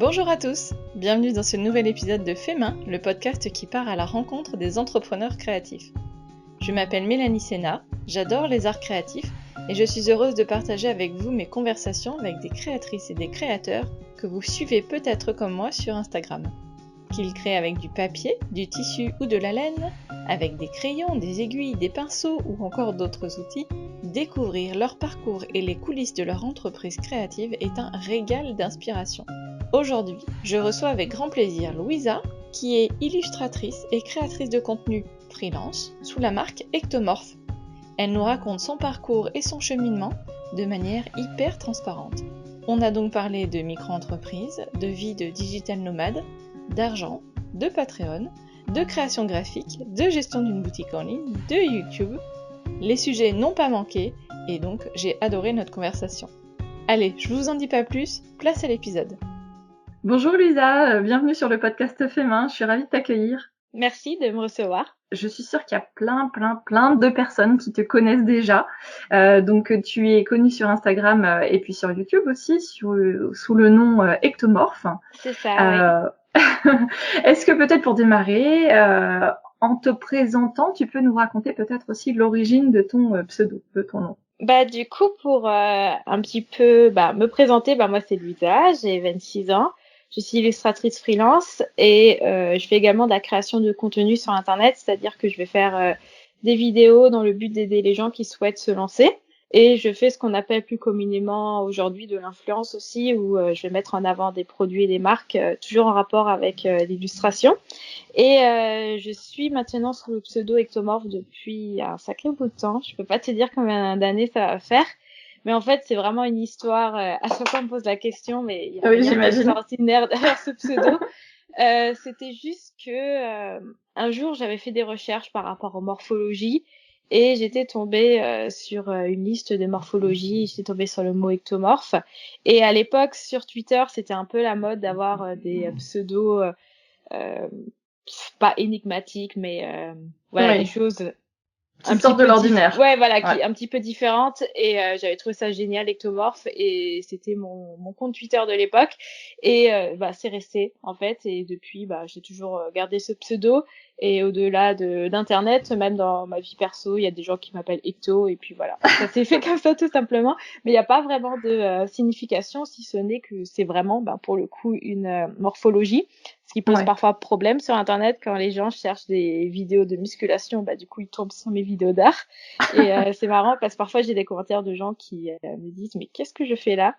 Bonjour à tous, bienvenue dans ce nouvel épisode de Fait Main, le podcast qui part à la rencontre des entrepreneurs créatifs. Je m'appelle Mélanie Sénat, j'adore les arts créatifs et je suis heureuse de partager avec vous mes conversations avec des créatrices et des créateurs que vous suivez peut-être comme moi sur Instagram. Qu'ils créent avec du papier, du tissu ou de la laine, avec des crayons, des aiguilles, des pinceaux ou encore d'autres outils, découvrir leur parcours et les coulisses de leur entreprise créative est un régal d'inspiration. Aujourd'hui, je reçois avec grand plaisir Louisa, qui est illustratrice et créatrice de contenu freelance sous la marque Ectomorph. Elle nous raconte son parcours et son cheminement de manière hyper transparente. On a donc parlé de micro-entreprise, de vie de digital nomade, d'argent, de Patreon, de création graphique, de gestion d'une boutique en ligne, de YouTube. Les sujets n'ont pas manqué et donc j'ai adoré notre conversation. Allez, je vous en dis pas plus, place à l'épisode. Bonjour Louisa, bienvenue sur le podcast Fait Main, je suis ravie de t'accueillir. Merci de me recevoir. Je suis sûre qu'il y a plein de personnes qui te connaissent déjà. Donc tu es connue sur Instagram et puis sur YouTube aussi sous le nom Ectomorph. C'est ça, oui. Est-ce que peut-être pour démarrer, en te présentant, tu peux nous raconter peut-être aussi l'origine de ton pseudo, de ton nom? Du coup, pour un petit peu me présenter, moi c'est Louisa, j'ai 26 ans. Je suis illustratrice freelance et je fais également de la création de contenu sur Internet, c'est-à-dire que je vais faire des vidéos dans le but d'aider les gens qui souhaitent se lancer. Et je fais ce qu'on appelle plus communément aujourd'hui de l'influence aussi, où je vais mettre en avant des produits et des marques, toujours en rapport avec l'illustration. Et je suis maintenant sous le pseudo Ectomorph depuis un sacré bout de temps. Je peux pas te dire combien d'années ça va faire. Mais en fait, c'est vraiment une histoire. À chaque fois, on me pose la question, mais il y a rien d'extraordinaire derrière ce pseudo. C'était juste que un jour, j'avais fait des recherches par rapport aux morphologies et j'étais tombée sur une liste de morphologie. J'étais tombée sur le mot ectomorphe. Et à l'époque, sur Twitter, c'était un peu la mode d'avoir des pseudos pas énigmatiques, mais voilà, des choses qui sortent de l'ordinaire. Qui un petit peu différente et j'avais trouvé ça génial Ectomorph et c'était mon compte Twitter de l'époque et c'est resté en fait et depuis j'ai toujours gardé ce pseudo et au-delà d'internet, même dans ma vie perso, il y a des gens qui m'appellent Ecto et puis voilà, ça s'est fait comme ça tout simplement, mais il n'y a pas vraiment de signification si ce n'est que c'est vraiment pour le coup une morphologie. Ce qui pose parfois problème sur Internet quand les gens cherchent des vidéos de musculation, du coup ils tombent sur mes vidéos d'art. Et c'est marrant parce que parfois j'ai des commentaires de gens qui me disent mais qu'est-ce que je fais là?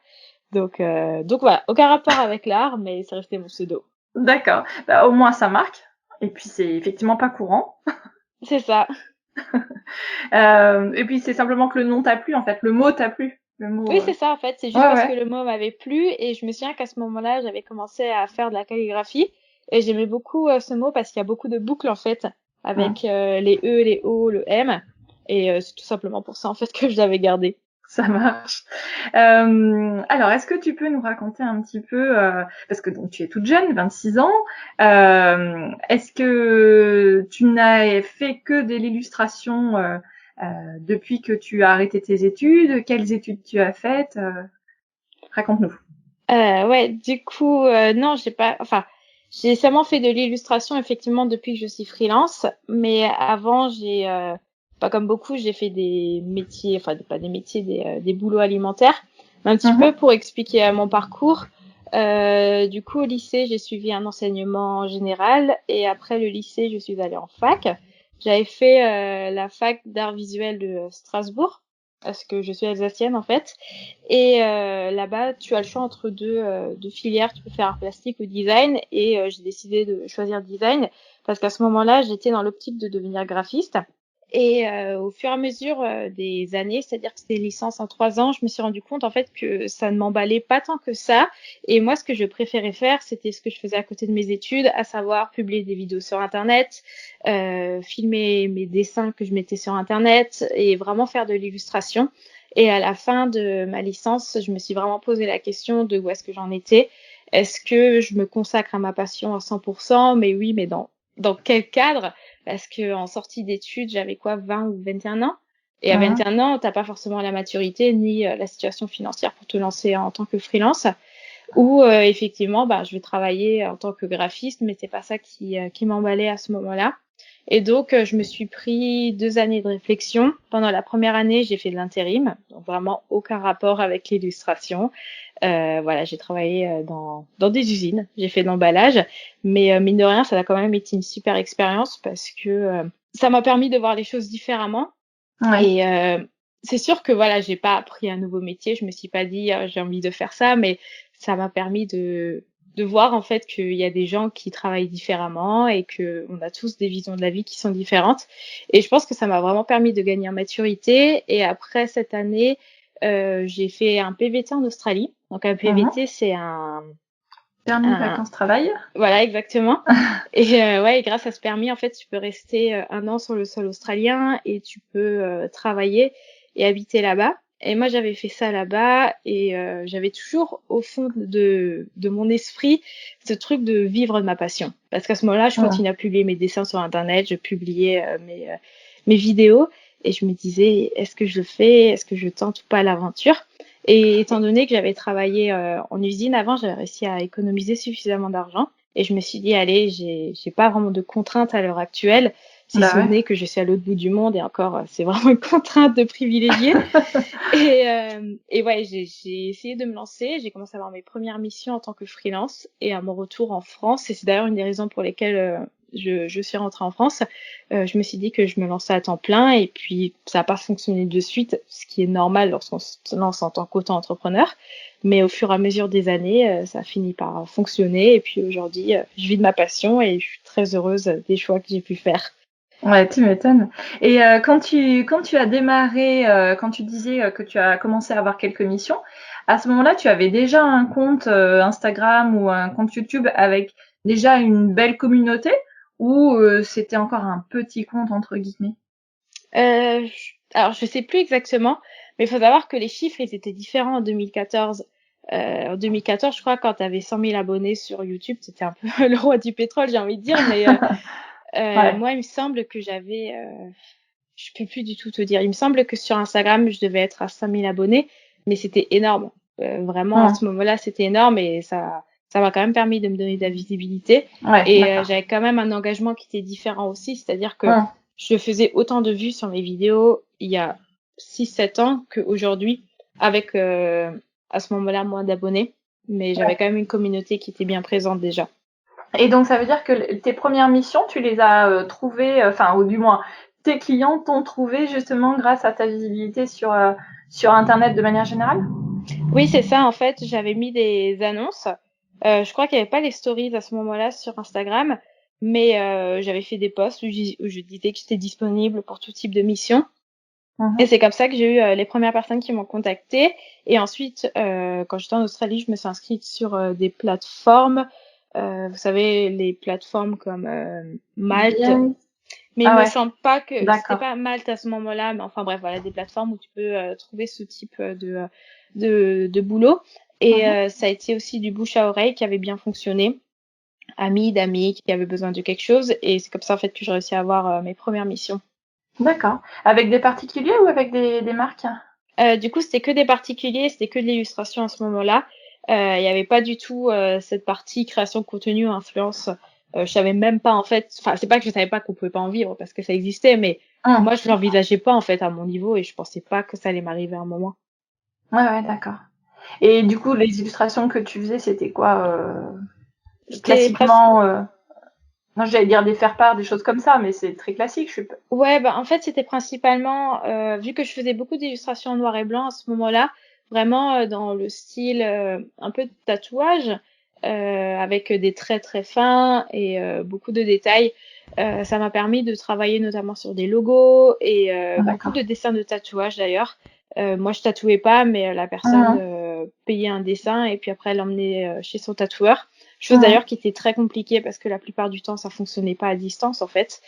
Donc voilà, aucun rapport avec l'art, mais c'est resté mon pseudo. D'accord, au moins ça marque. Et puis c'est effectivement pas courant. C'est ça. Et puis c'est simplement que le nom t'a plu en fait, le mot t'a plu. Oui, c'est ça en fait, c'est juste parce que le mot m'avait plu et je me souviens qu'à ce moment-là, j'avais commencé à faire de la calligraphie et j'aimais beaucoup ce mot parce qu'il y a beaucoup de boucles en fait avec les E, les O, le M et c'est tout simplement pour ça en fait que je l'avais gardé. Ça marche. Alors, est-ce que tu peux nous raconter un petit peu, parce que donc tu es toute jeune, 26 ans, est-ce que tu n'as fait que de l'illustration depuis que tu as arrêté tes études? Quelles études tu as faites? Raconte-nous. Du coup, non, j'ai seulement fait de l'illustration effectivement depuis que je suis freelance, mais avant j'ai pas comme beaucoup, j'ai fait des métiers, enfin pas des métiers, des boulots alimentaires. Un petit peu pour expliquer mon parcours. Du coup, au lycée, j'ai suivi un enseignement général et après le lycée, je suis allée en fac. J'avais fait la fac d'art visuel de Strasbourg parce que je suis alsacienne en fait. Et là-bas, tu as le choix entre deux filières. Tu peux faire art plastique ou design. Et j'ai décidé de choisir design parce qu'à ce moment-là, j'étais dans l'optique de devenir graphiste. Et au fur et à mesure des années, c'est-à-dire que c'était une licence en 3 ans, je me suis rendu compte en fait que ça ne m'emballait pas tant que ça. Et moi, ce que je préférais faire, c'était ce que je faisais à côté de mes études, à savoir publier des vidéos sur Internet, filmer mes dessins que je mettais sur Internet et vraiment faire de l'illustration. Et à la fin de ma licence, je me suis vraiment posé la question de où est-ce que j'en étais. Est-ce que je me consacre à ma passion à 100%? Mais oui, mais dans quel cadre? Parce que en sortie d'études, j'avais 20 ou 21 ans. Et à 21 ans, t'as pas forcément la maturité ni la situation financière pour te lancer en tant que freelance. où effectivement, bah, je vais travailler en tant que graphiste, mais c'est pas ça qui m'emballait à ce moment-là. Et donc, je me suis pris 2 années de réflexion. Pendant la première année, j'ai fait de l'intérim, donc vraiment aucun rapport avec l'illustration. Voilà, j'ai travaillé dans des usines, j'ai fait de l'emballage, mais mine de rien, ça a quand même été une super expérience parce que ça m'a permis de voir les choses différemment. Ouais. Et c'est sûr que voilà, j'ai pas appris un nouveau métier, je me suis pas dit j'ai envie de faire ça, mais ça m'a permis de voir en fait qu'il y a des gens qui travaillent différemment et que on a tous des visions de la vie qui sont différentes. Et je pense que ça m'a vraiment permis de gagner en maturité. Et après cette année, j'ai fait un PVT en Australie. Donc un PVT, c'est Permis un vacances-travail. voilà, exactement. Et ouais, et grâce à ce permis, en fait, tu peux rester 1 an sur le sol australien et tu peux travailler et habiter là-bas. Et moi, j'avais fait ça là-bas et j'avais toujours au fond de mon esprit ce truc de vivre de ma passion. Parce qu'à ce moment-là, je continuais à publier mes dessins sur Internet, je publiais mes vidéos et je me disais, est-ce que je le fais? Est-ce que je tente ou pas l'aventure? Et étant donné que j'avais travaillé en usine avant, j'avais réussi à économiser suffisamment d'argent. Et je me suis dit, allez, j'ai pas vraiment de contraintes à l'heure actuelle, si Bah ce ouais. n'est que je suis à l'autre bout du monde et encore, c'est vraiment une contrainte de privilégié. Et ouais, j'ai essayé de me lancer. J'ai commencé à avoir mes premières missions en tant que freelance et à mon retour en France. Et c'est d'ailleurs une des raisons pour lesquelles je suis rentrée en France. Je me suis dit que je me lançais à temps plein et puis ça n'a pas fonctionné de suite, ce qui est normal lorsqu'on se lance en tant qu'auto-entrepreneur. Mais au fur et à mesure des années, ça a fini par fonctionner. Et puis aujourd'hui, je vis de ma passion et je suis très heureuse des choix que j'ai pu faire. Ouais, tu m'étonnes. Et quand tu as démarré, quand tu disais que tu as commencé à avoir quelques missions, à ce moment-là, tu avais déjà un compte Instagram ou un compte YouTube avec déjà une belle communauté ou c'était encore un petit compte entre guillemets? Alors, je sais plus exactement, mais il faut savoir que les chiffres, ils étaient différents en 2014. En 2014, je crois, quand tu avais 100 000 abonnés sur YouTube, c'était un peu le roi du pétrole, j'ai envie de dire, mais Ouais. moi, il me semble que j'avais, je peux plus du tout te dire. Il me semble que sur Instagram, je devais être à 5 000 abonnés, mais c'était énorme. Vraiment, à Mmh. ce moment-là, c'était énorme et ça m'a quand même permis de me donner de la visibilité. Ouais, Et d'accord. j'avais quand même un engagement qui était différent aussi, c'est-à-dire que Mmh. je faisais autant de vues sur mes vidéos il y a 6-7 ans qu'aujourd'hui, avec à ce moment-là moins d'abonnés. Mais j'avais Ouais. quand même une communauté qui était bien présente déjà. Et donc ça veut dire que tes premières missions, tu les as trouvées, enfin ou du moins tes clients t'ont trouvé justement grâce à ta visibilité sur Internet de manière générale? Oui, c'est ça. En fait, j'avais mis des annonces. Je crois qu'il n'y avait pas les stories à ce moment-là sur Instagram, mais j'avais fait des posts où je disais que j'étais disponible pour tout type de mission. Et Mmh. c'est comme ça que j'ai eu les premières personnes qui m'ont contactée. Et ensuite, quand j'étais en Australie, je me suis inscrite sur des plateformes. Vous savez, les plateformes comme Malte. Bien. Mais il Ah me ouais, semble pas que c'était d'accord. pas Malte à ce moment-là, mais enfin bref, voilà, des plateformes où tu peux trouver ce type de boulot. Et Mmh. ça a été aussi du bouche à oreille qui avait bien fonctionné. Amis d'amis qui avaient besoin de quelque chose. Et c'est comme ça en fait que j'ai réussi à avoir mes premières missions. D'accord. Avec des particuliers ou avec des marques? Du coup, c'était que des particuliers, c'était que de l'illustration à ce moment-là. Il y avait pas du tout cette partie création de contenu, influence. Je savais même pas en fait. Enfin, c'est pas que je savais pas qu'on pouvait pas en vivre parce que ça existait, mais Mmh. moi je l'envisageais pas en fait à mon niveau et je pensais pas que ça allait m'arriver à un moment. Ouais, ouais, d'accord. Et du coup, les illustrations que tu faisais, c'était quoi J'étais presque. classiquement non, j'allais dire des faire-part, des choses comme ça, mais c'est très classique, je suis pas. Ouais, bah en fait c'était principalement vu que je faisais beaucoup d'illustrations en noir et blanc à ce moment-là, vraiment dans le style un peu de tatouage avec des traits très fins et beaucoup de détails. Ça m'a permis de travailler notamment sur des logos et Ah, beaucoup d'accord. de dessins de tatouage d'ailleurs. Moi je tatouais pas, mais la personne Mmh. payait un dessin et puis après elle l'emmenait chez son tatoueur. Chose Mmh. d'ailleurs qui était très compliquée parce que la plupart du temps ça fonctionnait pas à distance en fait.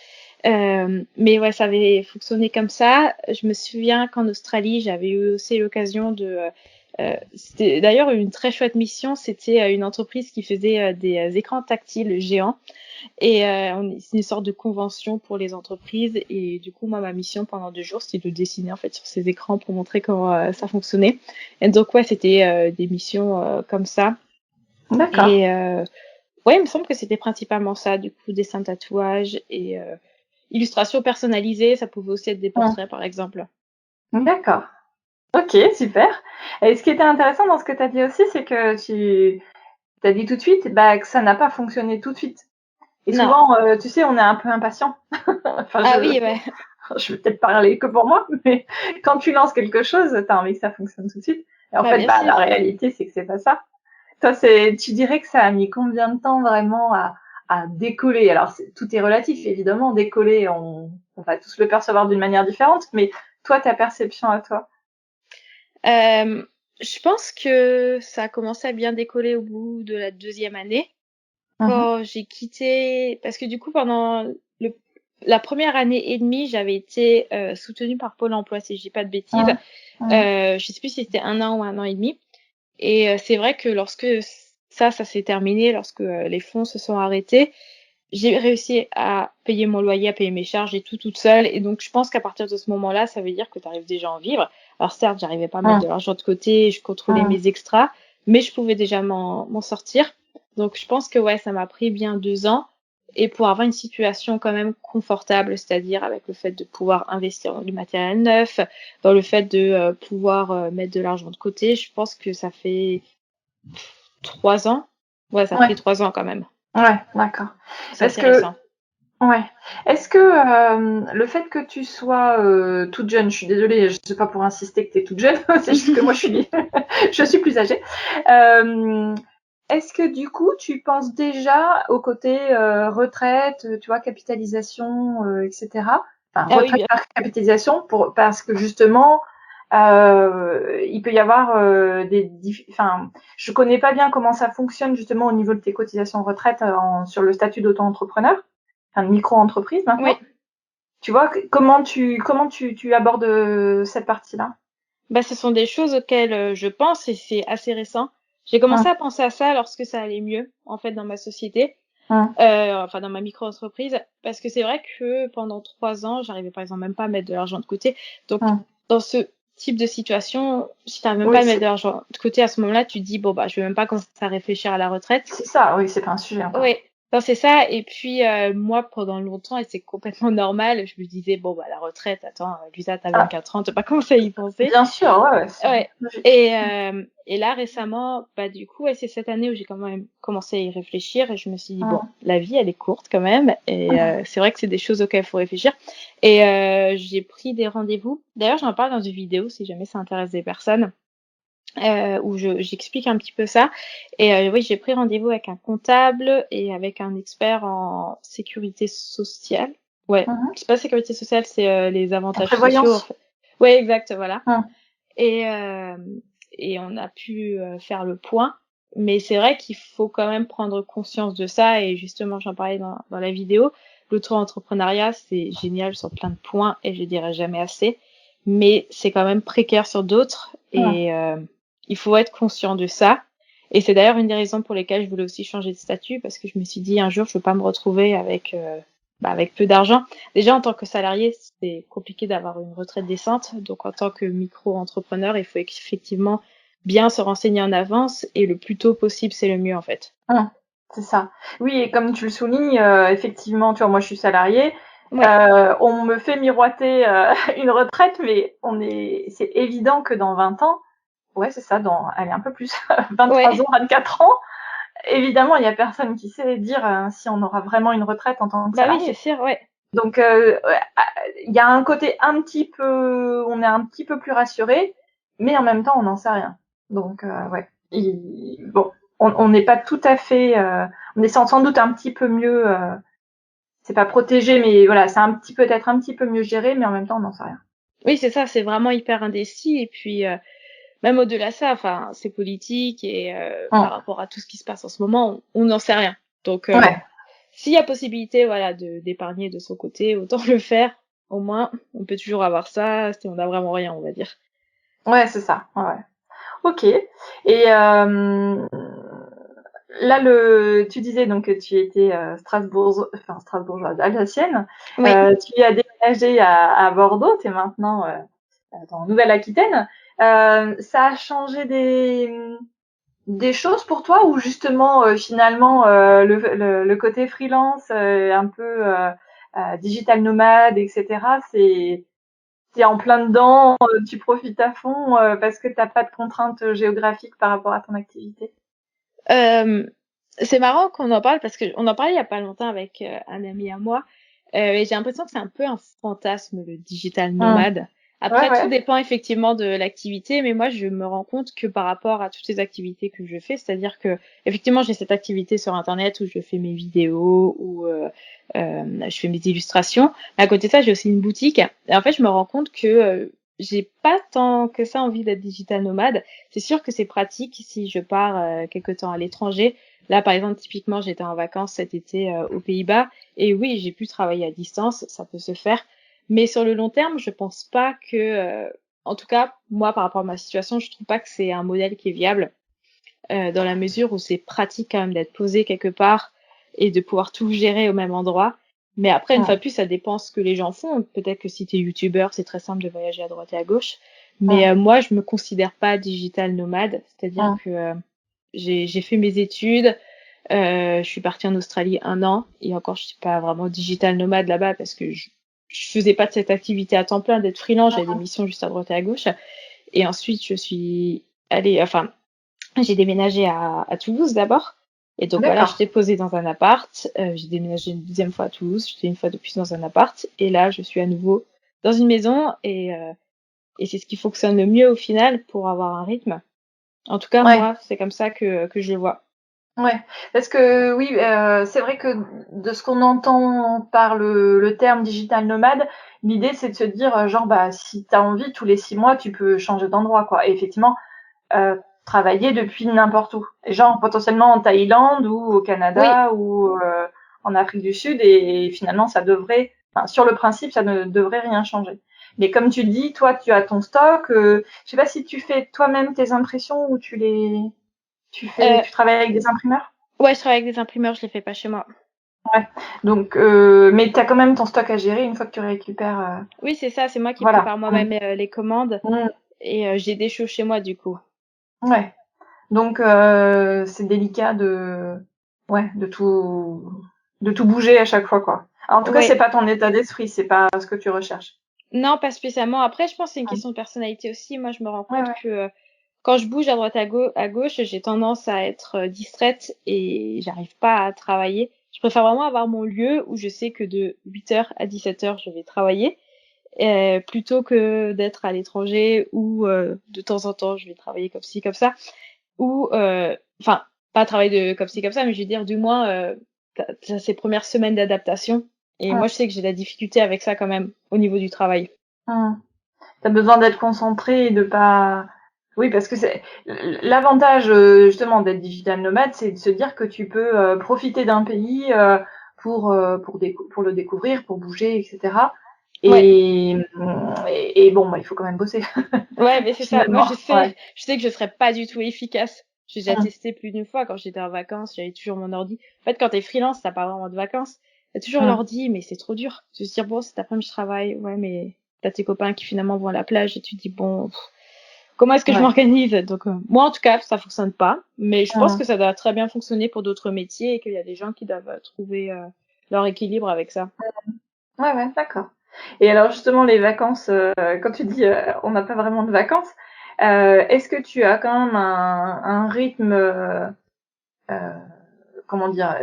Mais ouais, ça avait fonctionné comme ça. Je me souviens qu'en Australie, j'avais eu aussi l'occasion de. C'était d'ailleurs une très chouette mission. C'était une entreprise qui faisait des écrans tactiles géants. Et c'est une sorte de convention pour les entreprises. Et du coup, moi, ma mission pendant 2 jours, c'était de dessiner en fait sur ces écrans pour montrer comment ça fonctionnait. Et donc, ouais, c'était des missions comme ça. D'accord. Et ouais, il me semble que c'était principalement ça, du coup, dessin, tatouage et illustration personnalisée. Ça pouvait aussi être des portraits, par exemple. D'accord. Ok, super. Et ce qui était intéressant dans ce que tu as dit aussi, c'est que tu as dit tout de suite bah, que ça n'a pas fonctionné tout de suite. Et Non. souvent, tu sais, on est un peu impatient. Enfin, Ah oui, ouais. je vais peut-être parler que pour moi, mais quand tu lances quelque chose, tu as envie que ça fonctionne tout de suite. Et en Bah, fait, bien bah, sûr. la réalité, c'est que c'est pas ça. Toi, tu dirais que ça a mis combien de temps vraiment à décoller? Alors, tout est relatif, évidemment. Décoller, on va tous le percevoir d'une manière différente, mais toi, ta perception à toi. Euh, je pense que ça a commencé à bien décoller au bout de la 2e année. Mhm. Quand j'ai quitté, parce que du coup, pendant la première année et demie, j'avais été soutenue par Pôle emploi, si je dis pas de bêtises. Mhm. Mhm. Je sais plus si c'était 1 an ou 1 an et demi. Et c'est vrai que lorsque ça s'est terminé, lorsque les fonds se sont arrêtés, j'ai réussi à payer mon loyer, à payer mes charges et tout toute seule. Et donc, je pense qu'à partir de ce moment-là, ça veut dire que tu arrives déjà à en vivre. Alors, certes, j'arrivais pas à mettre de l'argent de côté, je contrôlais Mhm. mes extras, mais je pouvais déjà m'en sortir. Donc, je pense que ouais, ça m'a pris bien 2 ans. Et pour avoir une situation quand même confortable, c'est-à-dire avec le fait de pouvoir investir dans du matériel neuf, dans le fait de pouvoir mettre de l'argent de côté, je pense que ça fait 3 ans. Ouais, ça a Ouais, pris 3 ans quand même. ouais, d'accord. C'est Parce assez que récent. ouais. Est-ce que le fait que tu sois toute jeune, je suis désolée, je sais pas pour insister que tu es toute jeune, c'est juste que moi je suis plus âgée. Euh, Est-ce que du coup tu penses déjà au côté retraite, tu vois, capitalisation, etc. Enfin Ah oui, retraite bien. par capitalisation parce que justement il peut y avoir enfin je connais pas bien comment ça fonctionne justement au niveau de tes cotisations retraite sur le statut d'auto-entrepreneur, enfin de micro-entreprise Oui. maintenant. Tu vois, comment tu abordes cette partie-là? Bah, ce sont des choses auxquelles je pense et c'est assez récent. J'ai commencé Hum, à penser à ça lorsque ça allait mieux, en fait, dans ma société, hum, enfin dans ma micro-entreprise, parce que c'est vrai que pendant 3 ans, j'arrivais par exemple même pas à mettre de l'argent de côté. Donc, hum. dans ce type de situation, si t'arrives même pas Oui, à mettre de l'argent de côté à ce moment-là, tu te dis bon bah je vais même pas commencer à réfléchir à la retraite. c'est ça, oui, c'est pas un sujet encore. Ouais, non, c'est ça. Et puis, moi, pendant longtemps, et c'est complètement normal, je me disais, bon, bah, la retraite, attends, Lisa, t'as Ah, 24 ans, t'as pas commencé à y penser. bien sûr, ouais, ouais, c'est Ouais. logique. Et là, récemment, bah, du coup, ouais, c'est cette année où j'ai quand même commencé à y réfléchir et je me suis dit, bon, Hum, la vie, elle est courte quand même. Et hum, c'est vrai que c'est des choses auxquelles il faut réfléchir. Et j'ai pris des rendez-vous. D'ailleurs, j'en parle dans une vidéo si jamais ça intéresse des personnes où j'explique un petit peu ça. Et oui, j'ai pris rendez-vous avec un comptable et avec un expert en sécurité sociale. Ouais, hum. c'est pas sécurité sociale, c'est les En avantages sociaux, en prévoyance. fait. Ouais, exact, voilà. Hum, Et, et on a pu faire le point. Mais c'est vrai qu'il faut quand même prendre conscience de ça. Et justement, j'en parlais dans la vidéo. L'auto-entrepreneuriat, c'est génial sur plein de points et je dirais jamais assez. Mais c'est quand même précaire sur d'autres. hum. Et il faut être conscient de ça. Et c'est d'ailleurs une des raisons pour lesquelles je voulais aussi changer de statut parce que je me suis dit un jour, je veux pas me retrouver avec, avec peu d'argent. Déjà, en tant que salarié, c'est compliqué d'avoir une retraite décente. Donc, en tant que micro-entrepreneur, il faut effectivement bien se renseigner en avance et le plus tôt possible, c'est le mieux, en fait. Hum, c'est ça. Oui, et comme tu le soulignes, effectivement, tu vois, moi je suis salariée, Ouais, on me fait miroiter une retraite, mais c'est évident que dans 20 ans, ouais, c'est ça, allez, un peu plus, 23 ouais. ans, 24 ans, évidemment, il y a personne qui sait dire si on aura vraiment une retraite en tant que Bah oui, c'est salarié. sûr, ouais. Donc, ouais, il y a un côté on est un petit peu plus rassuré, mais en même temps, on n'en sait rien. Donc, ouais. Bon, on n'est pas tout à fait, on est sans doute un petit peu mieux, c'est pas protégé, mais voilà, c'est peut-être un petit peu mieux géré, mais en même temps, on n'en sait rien. Oui, c'est ça, c'est vraiment hyper indécis. Et puis, même au-delà de ça, enfin, c'est politique et par Hum. rapport à tout ce qui se passe en ce moment, on n'en sait rien. Donc, Ouais, s'il y a possibilité, voilà, d'épargner de son côté, autant le faire. Au moins, on peut toujours avoir ça si on n'a vraiment rien, on va dire. ouais, c'est ça. Ouais, ouais. Ok. Et là, tu disais donc que tu étais Strasbourgeoise alsacienne. Oui. Tu as déménagé à Bordeaux. Tu es maintenant en Nouvelle-Aquitaine. Ça a changé des choses pour toi ou justement finalement le côté freelance un peu digital nomade, etc. C'est en plein dedans, tu profites à fond parce que t'as pas de contraintes géographiques par rapport à ton activité. Euh, c'est marrant qu'on en parle parce que on en parlait il y a pas longtemps avec un ami à moi. Et j'ai l'impression que c'est un peu un fantasme, le digital Hum. nomade. Ouais, Après, tout ouais. dépend effectivement de l'activité, mais moi, je me rends compte que par rapport à toutes les activités que je fais, c'est-à-dire que effectivement, j'ai cette activité sur Internet où je fais mes vidéos, où je fais mes illustrations. Mais à côté de ça, j'ai aussi une boutique. Et en fait, je me rends compte que j'ai pas tant que ça envie d'être digital nomade. C'est sûr que c'est pratique si je pars quelque temps à l'étranger. Là, par exemple, typiquement, j'étais en vacances cet été aux Pays-Bas. Et oui, j'ai pu travailler à distance, ça peut se faire. Mais sur le long terme, je pense pas que, en tout cas, moi, par rapport à ma situation, je trouve pas que c'est un modèle qui est viable, dans la mesure où c'est pratique quand même d'être posé quelque part et de pouvoir tout gérer au même endroit. Mais après, une fois Hum, de plus, ça dépend ce que les gens font. Peut-être que si t'es youtubeur, c'est très simple de voyager à droite et à gauche. Mais hum, moi, je me considère pas digital nomade, c'est-à-dire hum. que j'ai fait mes études, je suis partie en Australie 1 an et encore je suis pas vraiment digital nomade là-bas parce que je faisais pas de cette activité à temps plein d'être freelance, j'avais des missions juste à droite et à gauche. Et ensuite je suis allée, enfin j'ai déménagé à Toulouse d'abord. Et donc voilà, D'accord. j'étais posée dans un appart. J'ai déménagé une deuxième fois à Toulouse. J'étais une fois de plus dans un appart. Et là, je suis à nouveau dans une maison. Et c'est ce qui fonctionne le mieux au final pour avoir un rythme. En tout cas, Ouais. moi, c'est comme ça que je le vois. Ouais, parce que oui, c'est vrai que de ce qu'on entend par le terme digital nomade, l'idée c'est de se dire genre bah si t'as envie tous les 6 mois tu peux changer d'endroit quoi. Et effectivement travailler depuis n'importe où, et genre potentiellement en Thaïlande ou au Oui, Canada ou en Afrique du Sud et finalement ça devrait, enfin, sur le principe ça ne devrait rien changer. Mais comme tu dis, toi tu as ton stock, je sais pas si tu fais toi-même tes impressions ou euh, tu travailles avec des imprimeurs. ouais, je travaille avec des imprimeurs, je les fais pas chez moi. Ouais. Donc, mais tu as quand même ton stock à gérer une fois que tu récupères. Oui, c'est ça, c'est moi qui Voilà. prépare moi-même les commandes Mm. et j'ai des choses chez moi du coup. Ouais. Donc, c'est délicat ouais, de tout bouger à chaque fois, quoi. Alors, en tout cas, c'est Ouais, pas ton état d'esprit, c'est pas ce que tu recherches. non, pas spécialement. Après, je pense que c'est une Mm. question de personnalité aussi. Moi, je me rends Ouais, compte ouais. que quand je bouge à droite à gauche, j'ai tendance à être distraite et j'arrive pas à travailler. Je préfère vraiment avoir mon lieu où je sais que de 8 heures à 17 heures, je vais travailler, plutôt que d'être à l'étranger où de temps en temps, je vais travailler comme ci, comme ça. Ou, enfin, pas travailler comme ci, comme ça, mais je veux dire, du moins, t'as ces premières semaines d'adaptation. Et Mm. moi, je sais que j'ai de la difficulté avec ça quand même au niveau du travail. Mm. T'as besoin d'être concentré et de pas. Oui, parce que c'est l'avantage justement d'être digital nomade, c'est de se dire que tu peux profiter d'un pays pour le découvrir, pour bouger, etc. Ouais. Et bon, bah, il faut quand même bosser Ouais, mais c'est ça. Moi, finalement. Ouais. je sais que je serais pas du tout efficace. J'ai déjà Mm, testé plus d'une fois quand j'étais en vacances, j'avais toujours mon ordi. En fait, quand t'es freelance, t'as pas vraiment de vacances. T'as toujours mm, l'ordi, mais c'est trop dur. De se dire, bon, cet après-midi, je travaille. Ouais, mais t'as tes copains qui finalement vont à la plage et tu te dis, bon, comment est-ce que je ouais. m'organise? Donc, moi, en tout cas, ça fonctionne pas. Mais je pense que Mm, ça doit très bien fonctionner pour d'autres métiers et qu'il y a des gens qui doivent trouver leur équilibre avec ça. ouais, ouais, d'accord. Et alors justement, les vacances, quand tu dis on n'a pas vraiment de vacances, est-ce que tu as quand même un rythme, euh, comment dire,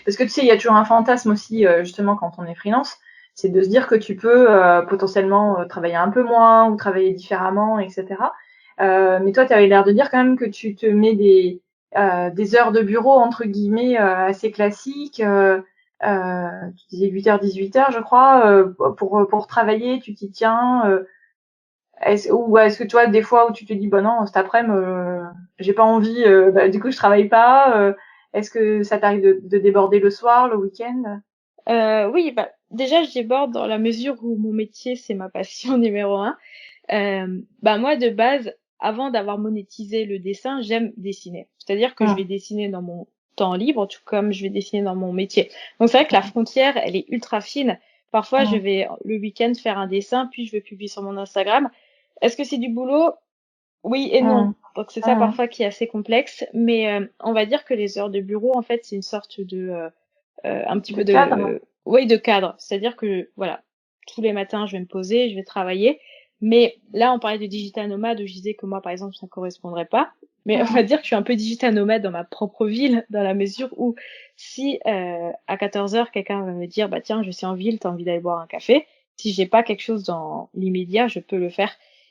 parce que tu sais, il y a toujours un fantasme aussi, justement, quand on est freelance, c'est de se dire que tu peux potentiellement travailler un peu moins ou travailler différemment, etc. Mais toi, tu avais l'air de dire quand même que tu te mets des heures de bureau, entre guillemets, assez classiques. Tu disais 8h, 18h, je crois, pour travailler, tu t'y tiens. Ou est-ce que tu vois des fois où tu te dis, bah non, cet après-midi, j'ai pas envie, bah, du coup, je travaille pas. Est-ce que ça t'arrive de déborder le soir, le week-end? Oui, bah, déjà, je déborde dans la mesure où mon métier, c'est ma passion numéro un. Bah, moi, de base, avant d'avoir monétisé le dessin, j'aime dessiner. C'est-à-dire que je vais Hum, dessiner dans mon temps libre, tout comme je vais dessiner dans mon métier. Donc, c'est vrai que la frontière, elle est ultra fine. Parfois, je hum, vais le week-end faire un dessin, puis je vais publier sur mon Instagram. Est-ce que c'est du boulot? Oui et non. Mmh. Donc c'est ça Mmh. parfois qui est assez complexe, mais on va dire que les heures de bureau, en fait, c'est une sorte de un petit De peu cadre? de oui, de cadre. C'est-à-dire que voilà, tous les matins, je vais me poser, je vais travailler. Mais là, on parlait de digital nomade où je disais que moi, par exemple, ça correspondrait pas. Mais on va Mmh. dire que je suis un peu digital nomade dans ma propre ville, dans la mesure où si à 14 heures, quelqu'un va me dire, bah tiens, je suis en ville, t'as envie d'aller boire un café. Si j'ai pas quelque chose dans l'immédiat, je peux le faire.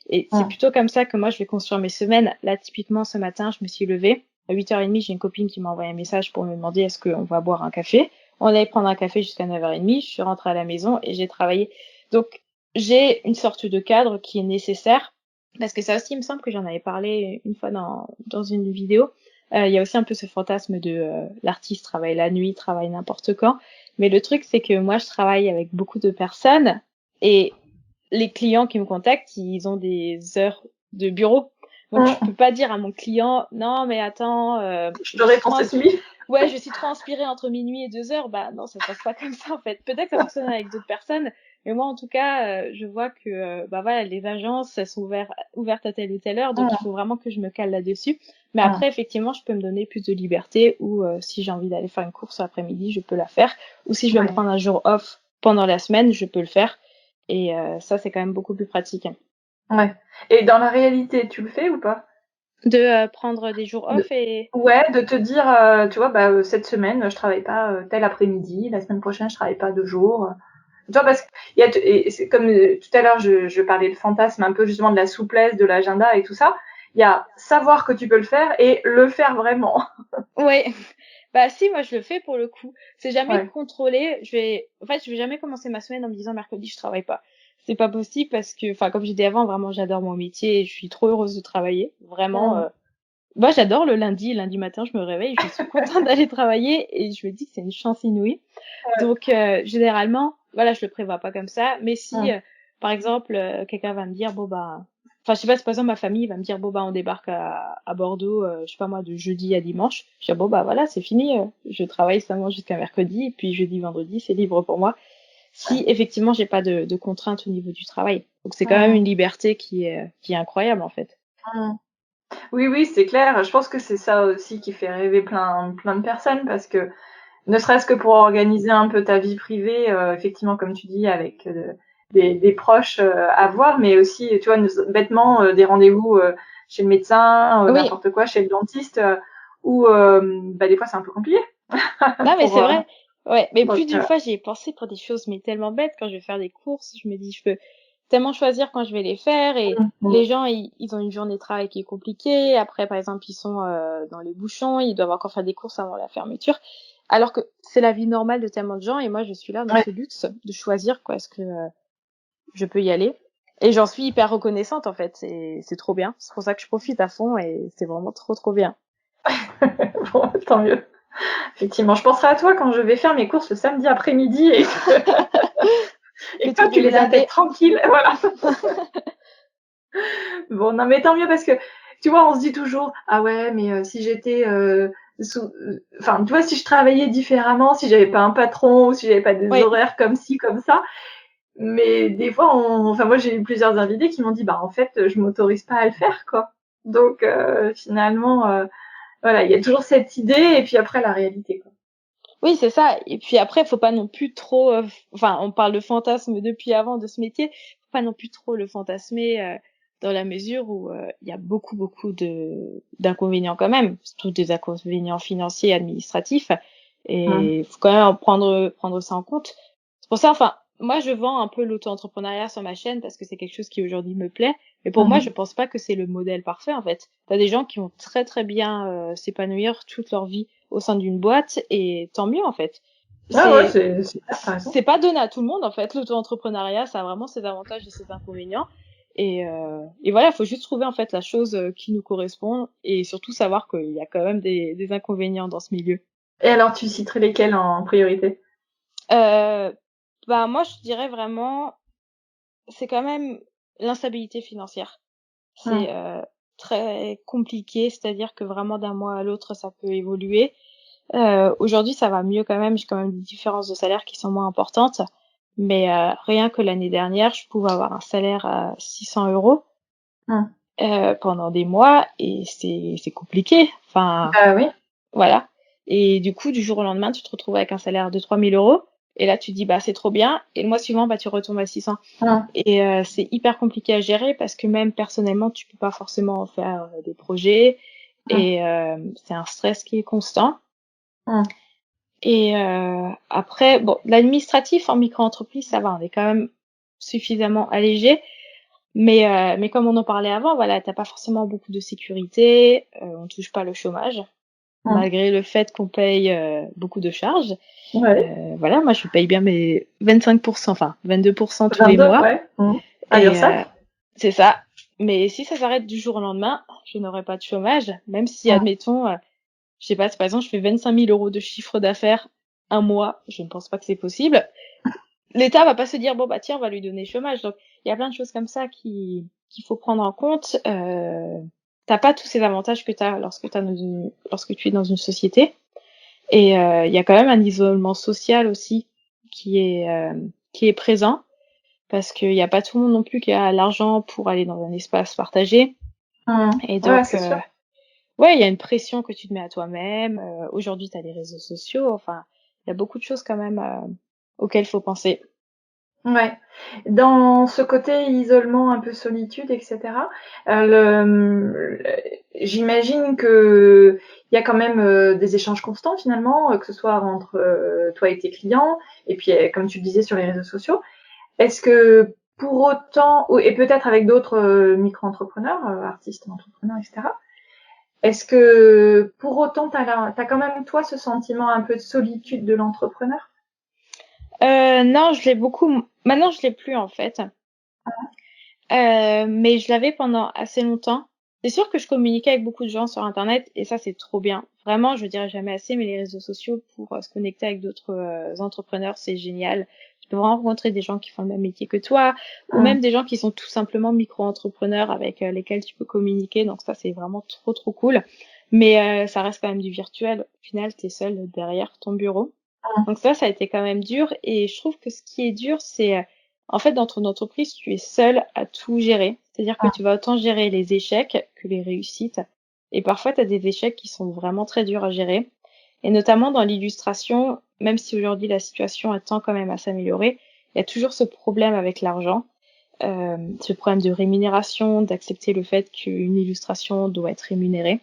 Et c'est Mmh. plutôt comme ça que moi, je vais construire mes semaines. Là, typiquement, ce matin, je me suis levée. À 8h30, j'ai une copine qui m'a envoyé un message pour me demander est-ce qu'on va boire un café. On allait prendre un café jusqu'à 9h30. Je suis rentrée à la maison et j'ai travaillé. Donc, j'ai une sorte de cadre qui est nécessaire. Parce que ça aussi, il me semble que j'en avais parlé une fois dans une vidéo. Il y a aussi un peu ce fantasme de l'artiste travaille la nuit, travaille n'importe quand. Mais le truc, c'est que moi, je travaille avec beaucoup de personnes et les clients qui me contactent, ils ont des heures de bureau. Donc je Mmh. peux pas dire à mon client non mais attends, Je te réponds cette nuit. je suis trop inspirée entre minuit et 2 heures. Bah non, ça se passe pas comme ça en fait. Peut-être que ça fonctionne avec d'autres personnes, mais moi en tout cas, je vois que bah voilà, les agences elles sont ouvertes à telle ou telle heure, donc il Mmh. faut vraiment que je me cale là-dessus. Mais Mmh. après effectivement, je peux me donner plus de liberté ou si j'ai envie d'aller faire une course l'après-midi, je peux la faire. Ou si je veux me Ouais. prendre un jour off pendant la semaine, je peux le faire. Et ça, c'est quand même beaucoup plus pratique. Ouais. Et dans la réalité, tu le fais ou pas? De prendre des jours De off et Ouais, de te dire, tu vois, bah, cette semaine, je travaille pas, tel après-midi, la semaine prochaine, je travaille pas 2 jours. Tu vois, parce qu'il y a et c'est comme, tout à l'heure, je parlais de fantasme un peu justement de la souplesse, de l'agenda et tout ça. Il y a savoir que tu peux le faire et le faire vraiment. ouais, bah si, moi je le fais pour le coup. C'est jamais Ouais. contrôlé. Je vais jamais commencer ma semaine en me disant mercredi je travaille pas. C'est pas possible parce que, enfin, comme j'ai dit avant, vraiment j'adore mon métier et je suis trop heureuse de travailler. Vraiment, Mmh. moi j'adore le lundi. Lundi matin, je me réveille, je suis contente d'aller travailler et je me dis que c'est une chance inouïe. Ouais. Donc généralement, voilà, je le prévois pas comme ça. Mais si, Mmh. par exemple, quelqu'un va me dire, bon bah, enfin je sais pas, si par exemple ma famille va me dire, bon bah on débarque à Bordeaux, je sais pas moi, de jeudi à dimanche. Je dis bon bah voilà, c'est fini, je travaille seulement jusqu'à mercredi, et puis jeudi, vendredi, c'est libre pour moi. Si effectivement j'ai pas de contraintes au niveau du travail. Donc c'est quand même Mmh. une liberté qui est incroyable en fait. Mmh. Oui, oui, c'est clair. Je pense que c'est ça aussi qui fait rêver plein de personnes parce que ne serait-ce que pour organiser un peu ta vie privée, effectivement, comme tu dis, avec des proches à voir, mais aussi, tu vois, bêtement, des rendez-vous chez le médecin, Oui, n'importe quoi, chez le dentiste, où bah, des fois c'est un peu compliqué non mais pour c'est vrai. Ouais, mais donc plus d'une fois j'y ai pensé pour des choses mais tellement bêtes quand je vais faire des courses, je me dis je peux tellement choisir quand je vais les faire et mmh, les gens ils ont une journée de travail qui est compliquée, après par exemple ils sont dans les bouchons, ils doivent encore faire des courses avant la fermeture alors que c'est la vie normale de tellement de gens et moi je suis là dans ouais. ce luxe de choisir quoi est-ce que je peux y aller et j'en suis hyper reconnaissante en fait, c'est trop bien. C'est pour ça que je profite à fond et c'est vraiment trop bien. Bon, tant mieux. Effectivement, je penserai à toi quand je vais faire mes courses le samedi après-midi Que et tout toi tu est les as peut-être blindé. tranquilles, voilà. Bon, non, mais tant mieux parce que, tu vois, on se dit toujours, ah ouais, mais si j'étais, enfin, tu vois, si je travaillais différemment, si j'avais pas un patron, ou si j'avais pas des Oui. horaires comme ci, comme ça. Mais des fois, enfin, moi, j'ai eu plusieurs invités qui m'ont dit, bah, en fait, je m'autorise pas à le faire, quoi. Donc, finalement, voilà, il y a toujours cette idée et puis après la réalité, quoi. Oui, c'est ça. Et puis après, faut pas non plus trop. Enfin, on parle de fantasme depuis avant de ce métier. Faut pas non plus trop le fantasmer dans la mesure où il y a beaucoup de d'inconvénients quand même, surtout des inconvénients financiers, et administratifs. Mmh. Et faut quand même en prendre ça en compte. C'est pour ça, enfin, moi je vends un peu l'auto-entrepreneuriat sur ma chaîne parce que c'est quelque chose qui aujourd'hui me plaît. Mais pour moi, je Mmh. pense pas que c'est le modèle parfait en fait. T'as des gens qui vont très bien s'épanouir toute leur vie au sein d'une boîte et tant mieux en fait. Ah ouais, C'est c'est clair, t'as raison. c'est pas donné à tout le monde en fait. L'auto-entrepreneuriat, ça a vraiment ses avantages et ses inconvénients. Et voilà, il faut juste trouver en fait la chose qui nous correspond et surtout savoir qu'il y a quand même des inconvénients dans ce milieu. Et alors, tu citerais lesquels en priorité? Euh, Bah moi je dirais vraiment c'est quand même l'instabilité financière. Mmh. C'est très compliqué, c'est-à-dire que vraiment d'un mois à l'autre ça peut évoluer. Aujourd'hui, ça va mieux quand même. J'ai quand même des différences de salaire qui sont moins importantes. Mais rien que l'année dernière, je pouvais avoir un salaire à 600 euros. Mmh. pendant des mois et c'est compliqué. Enfin, Bah oui. voilà. Et du coup, du jour au lendemain, tu te retrouves avec un salaire de 3 000 € et là, tu te dis: «Bah, c'est trop bien» et le mois suivant, bah, tu retombes à 600 Mmh. et c'est hyper compliqué à gérer parce que même personnellement, tu peux pas forcément faire, des projets Mmh. et c'est un stress qui est constant Mmh. et après bon, l'administratif en micro-entreprise, ça va, on est quand même suffisamment allégé mais comme on en parlait avant, voilà, tu pas forcément beaucoup de sécurité, on touche pas le chômage, Mmh. malgré le fait qu'on paye, beaucoup de charges. Ouais. Voilà, moi je paye bien mes 25 enfin 22 tous les 22, mois ouais. Mmh. À et l'URSSAF? c'est ça. Mais si ça s'arrête du jour au lendemain, je n'aurai pas de chômage, même si Mmh. admettons, je sais pas, si par exemple je fais 25 000 € de chiffre d'affaires un mois, je ne pense pas que c'est possible. L'État va pas se dire: «Bon, bah, tiens, on va lui donner chômage», donc il y a plein de choses comme ça qu'il faut prendre en compte. Tu pas tous ces avantages que tu as lorsque tu es dans une société et il y a quand même un isolement social aussi qui est, qui est présent parce qu'il y a pas tout le monde non plus qui a l'argent pour aller dans un espace partagé Mmh. et Ouais, donc c'est sûr. ouais, il y a une pression que tu te mets à toi-même. Aujourd'hui, tu as les réseaux sociaux, enfin, il y a beaucoup de choses quand même, auxquelles il faut penser. Ouais. Dans ce côté isolement, un peu solitude, et cetera, j'imagine qu'il y a quand même, des échanges constants finalement, que ce soit entre, toi et tes clients et puis, comme tu le disais sur les réseaux sociaux. Est-ce que pour autant et peut-être avec d'autres, micro-entrepreneurs, artistes, entrepreneurs et cetera. Est-ce que pour autant tu quand même toi ce sentiment un peu de solitude de l'entrepreneur? Non, je l'ai beaucoup maintenant je l'ai plus en fait, mais je l'avais pendant assez longtemps. C'est sûr que je communiquais avec beaucoup de gens sur internet et ça, c'est trop bien. Vraiment, je le dirai jamais assez, mais les réseaux sociaux pour, se connecter avec d'autres, entrepreneurs, c'est génial. Tu peux vraiment rencontrer des gens qui font le même métier que toi ou Mmh. même des gens qui sont tout simplement micro-entrepreneurs avec, lesquels tu peux communiquer, donc ça, c'est vraiment trop, trop cool. Mais ça reste quand même du virtuel. Au final, tu es seul derrière ton bureau. Mmh. Donc ça a été quand même dur et je trouve que ce qui est dur, c'est, en fait, dans ton entreprise, tu es seul à tout gérer. C'est-à-dire que Mmh. tu vas autant gérer les échecs que les réussites et parfois tu as des échecs qui sont vraiment très durs à gérer et notamment dans l'illustration, même si aujourd'hui la situation tend quand même à s'améliorer, il y a toujours ce problème avec l'argent, ce problème de rémunération, d'accepter le fait qu'une illustration doit être rémunérée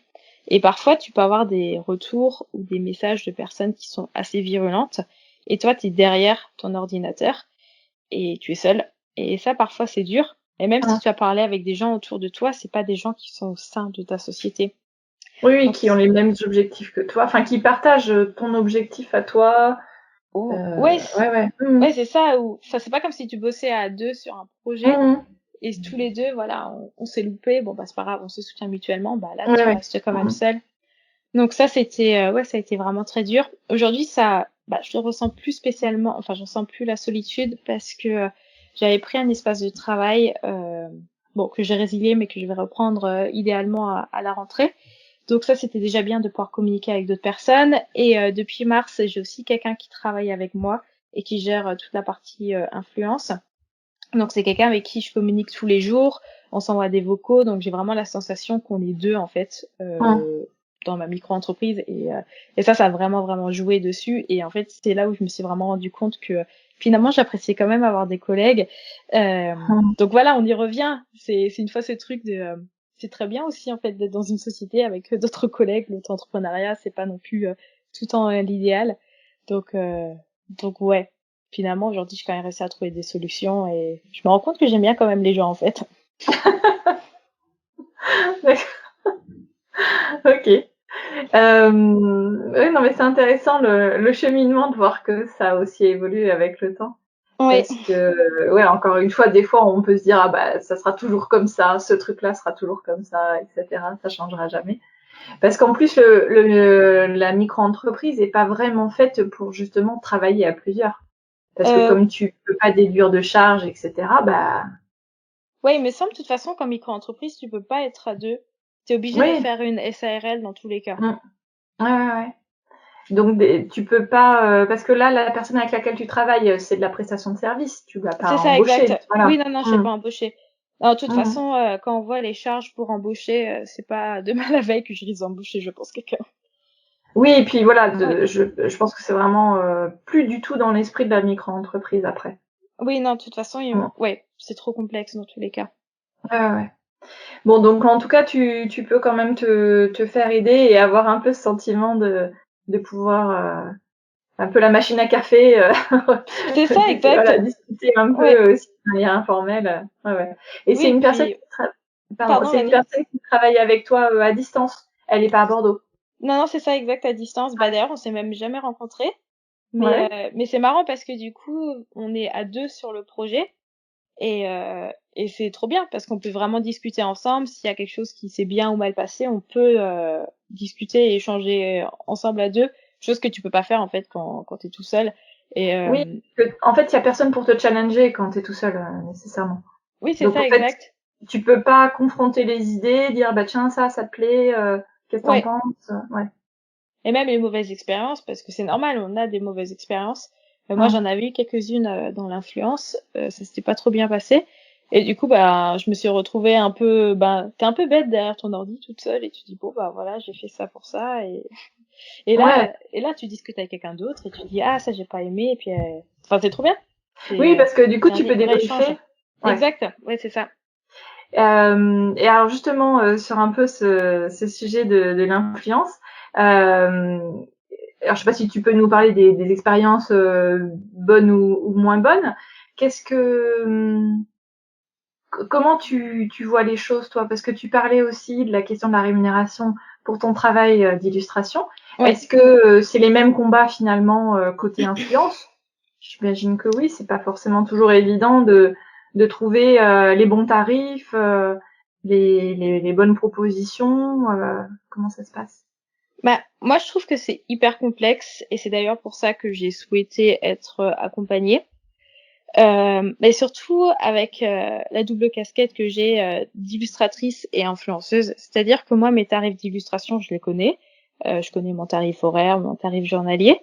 et parfois tu peux avoir des retours ou des messages de personnes qui sont assez virulentes et toi, tu es derrière ton ordinateur et tu es seul. Et ça, parfois, c'est dur. Et même si Mmh. tu as parlé avec des gens autour de toi, c'est pas des gens qui sont au sein de ta société. Oui, oui, Donc, qui ont les mêmes objectifs que toi, enfin qui partagent, ton objectif à toi. oh, ouais, Ouais, ouais. Mmh. ouais, c'est ça. Ou, enfin, c'est pas comme si tu bossais à deux sur un projet Mmh. et tous les deux, voilà, on s'est loupé. Bon, bah, c'est pas grave, on se soutient mutuellement. Bah, là, Ouais, tu ouais. restes quand même Mmh. seul. Donc ça, c'était, ouais, ça a été vraiment très dur. Aujourd'hui, ça, bah, je le ressens plus spécialement. Enfin, je ressens plus la solitude parce que j'avais pris un espace de travail, bon, que j'ai résilié, mais que je vais reprendre idéalement à la rentrée. Donc ça, c'était déjà bien de pouvoir communiquer avec d'autres personnes. Et depuis mars, j'ai aussi quelqu'un qui travaille avec moi et qui gère toute la partie influence. Donc c'est quelqu'un avec qui je communique tous les jours. On s'envoie des vocaux, donc j'ai vraiment la sensation qu'on est deux en fait Mmh. dans ma micro-entreprise et ça a vraiment vraiment joué dessus. Et en fait, c'est là où je me suis vraiment rendu compte que finalement j'appréciais quand même avoir des collègues. Mmh. Donc voilà, on y revient. C'est une fois ce truc de c'est très bien aussi en fait d'être dans une société avec d'autres collègues. L'auto-entrepreneuriat, c'est pas non plus tout le temps l'idéal. Donc euh, donc ouais. Finalement, aujourd'hui, j'ai quand même réussi à trouver des solutions et je me rends compte que j'aime bien quand même les gens, en fait. D'accord. OK. Oui, non, mais c'est intéressant le cheminement de voir que ça a aussi évolué avec le temps. Oui, Parce que, ouais, encore une fois, des fois, on peut se dire: «Ah bah, ça sera toujours comme ça, ce truc-là sera toujours comme ça et cetera, ça changera jamais». Parce qu'en plus, la micro-entreprise est pas vraiment faite pour justement travailler à plusieurs. Parce que euh, comme tu peux pas déduire de charges et cetera, bah ouais, il me semble, de toute façon, qu'en micro-entreprise, tu peux pas être à deux. T'es obligé de oui, faire une SARL dans tous les cas. mmh, ouais, ouais, ouais. Donc tu peux pas, parce que là, la personne avec laquelle tu travailles, c'est de la prestation de service, tu vas pas C'est ça, exact. embaucher, voilà. Oui, non, non, je l'ai Mmh. pas embauché. Alors, de toute Mhm. façon, quand on voit les charges pour embaucher, c'est pas demain la veille que je risque d'embaucher, je pense, quelqu'un. Oui, et puis voilà, Ouais. je pense que c'est vraiment plus du tout dans l'esprit de la micro-entreprise après. Oui, non, de toute façon, Mm. ouais, c'est trop complexe dans tous les cas. Ouais, ouais, ouais. Bon, donc en tout cas, tu peux quand même te faire aider et avoir un peu ce sentiment de pouvoir un peu la machine à café, C'est ça, exact. voilà, discuter un Ouais. peu aussi de manière informelle. Ouais, ouais. Et Oui, c'est et une personne puis, pardon, pardon, c'est une vas-y. personne qui travaille avec toi à distance. Elle est pas à Bordeaux. Non, non, c'est ça, exact, à distance. Bah, d'ailleurs, on s'est même jamais rencontrés. Ouais. Mais c'est marrant parce que du coup, on est à deux sur le projet. Et c'est trop bien parce qu'on peut vraiment discuter ensemble. S'il y a quelque chose qui s'est bien ou mal passé, on peut discuter et échanger ensemble à deux, chose que tu peux pas faire en fait quand t'es tout seul. Et Oui, en fait, il y a personne pour te challenger quand tu es tout seul, nécessairement. oui, c'est Donc en ça, fait, exact. tu peux pas confronter les idées, dire bah tiens ça te plaît, qu'est-ce que t'en Ouais. penses? Ouais. Et même les mauvaises expériences, parce que c'est normal, on a des mauvaises expériences. Moi, Mm. j'en avais eu quelques-unes dans l'influence. Ça s'était pas trop bien passé. Et du coup, bah, je me suis retrouvée un peu, bah, t'es un peu bête derrière ton ordi toute seule et tu dis bon, bah voilà, j'ai fait ça pour ça Ouais. Et là, tu discutes avec quelqu'un d'autre et tu dis ah ça j'ai pas aimé et puis enfin c'est trop bien. Oui, parce que du coup C'est tu un peux vrai échange. débriefer. Ouais. Exact. Ouais c'est ça. Et alors justement sur un peu ce sujet de l'influence, alors je sais pas si tu peux nous parler des expériences bonnes ou moins bonnes. Qu'est-ce que comment tu vois les choses toi? Parce que tu parlais aussi de la question de la rémunération pour ton travail d'illustration. Ouais. Est-ce que c'est les mêmes combats finalement côté influence? J'imagine que oui, c'est pas forcément toujours évident de trouver les bons tarifs, les bonnes propositions. Comment ça se passe? Bah moi je trouve que c'est hyper complexe et c'est d'ailleurs pour ça que j'ai souhaité être accompagnée. Mais surtout avec la double casquette que j'ai d'illustratrice et influenceuse, c'est-à-dire que moi mes tarifs d'illustration je les connais, je connais mon tarif horaire, mon tarif journalier,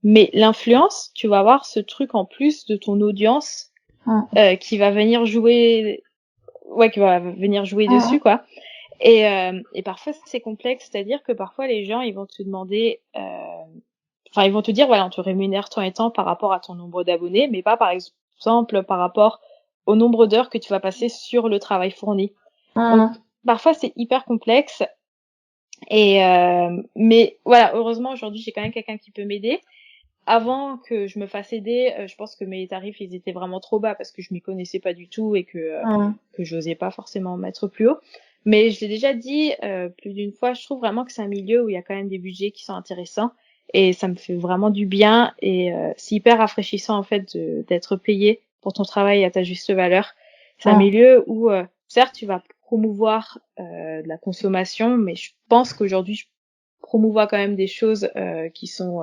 mais l'influence, tu vas avoir ce truc en plus de ton audience Mm. qui va venir jouer, ouais, qui va venir jouer dessus Mm. quoi. Et parfois c'est complexe, c'est-à-dire que parfois les gens ils vont te demander, enfin ils vont te dire voilà on te rémunère tant et tant par rapport à ton nombre d'abonnés, mais pas par exemple par rapport au nombre d'heures que tu vas passer sur le travail fourni. Donc Mm. parfois c'est hyper complexe mais voilà heureusement aujourd'hui j'ai quand même quelqu'un qui peut m'aider. Avant que je me fasse aider, je pense que mes tarifs ils étaient vraiment trop bas parce que je m'y connaissais pas du tout et Mm. que j'osais pas forcément mettre plus haut. Mais je l'ai déjà dit plus d'une fois, je trouve vraiment que c'est un milieu où il y a quand même des budgets qui sont intéressants et ça me fait vraiment du bien et c'est hyper rafraîchissant en fait d'être payé pour ton travail à ta juste valeur. C'est un Mm. milieu où certes tu vas promouvoir de la consommation, mais je pense qu'aujourd'hui je promouvois quand même des choses qui sont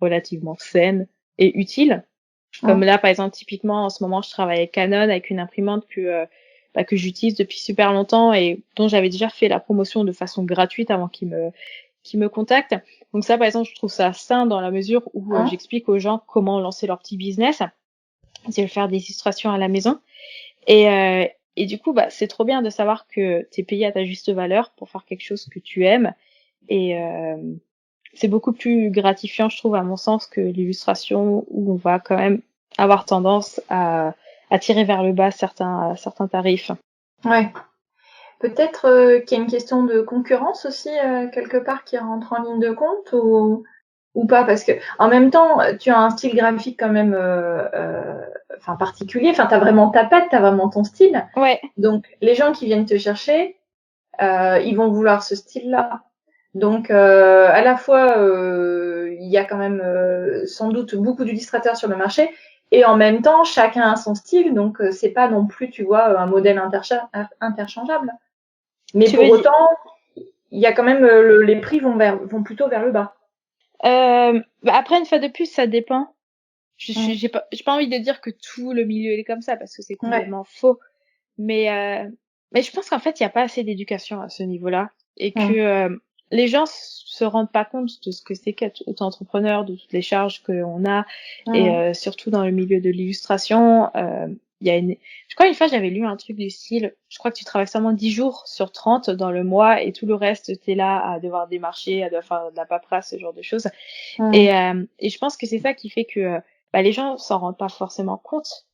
relativement saines et utiles. Comme Mm. là, par exemple, typiquement, en ce moment, je travaille avec Canon, avec une imprimante que j'utilise depuis super longtemps et dont j'avais déjà fait la promotion de façon gratuite avant qu'ils me contactent. Donc ça, par exemple, je trouve ça sain dans la mesure où Mm. j'explique aux gens comment lancer leur petit business. C'est faire des illustrations à la maison. Et, euh, et du coup, bah, c'est trop bien de savoir que tu es payé à ta juste valeur pour faire quelque chose que tu aimes. Et c'est beaucoup plus gratifiant, je trouve, à mon sens, que l'illustration où on va quand même avoir tendance à tirer vers le bas certains tarifs. Ouais. Peut-être qu'il y a une question de concurrence aussi quelque part qui rentre en ligne de compte ou pas parce que en même temps tu as un style graphique quand même enfin particulier. Enfin t'as vraiment ta patte, t'as vraiment ton style. Ouais, Donc les gens qui viennent te chercher, ils vont vouloir ce style-là. Donc à la fois il y a quand même sans doute beaucoup d'illustrateurs sur le marché et en même temps chacun a son style donc c'est pas non plus tu vois un modèle interchangeable. Mais tu pour veux dire. autant il y a quand même les prix vont plutôt vers le bas. Bah après, une fois de plus, ça dépend. Mm. J'ai pas envie de dire que tout le milieu est comme ça parce que c'est Ouais. complètement faux. Mais, euh, mais je pense qu'en fait, il n'y a pas assez d'éducation à ce niveau-là et que Mm. les gens se rendent pas compte de ce que c'est qu'être auto-entrepreneur, de toutes les charges qu'on a et Mm. surtout dans le milieu de l'illustration, il y a je crois une fois j'avais lu un truc du style, je crois que tu travailles seulement 10 jours sur 30 dans le mois et tout le reste t'es là à devoir démarcher, à devoir faire de la paperasse, ce genre de choses. Et je pense que c'est ça qui fait que les gens s'en rendent pas forcément compte.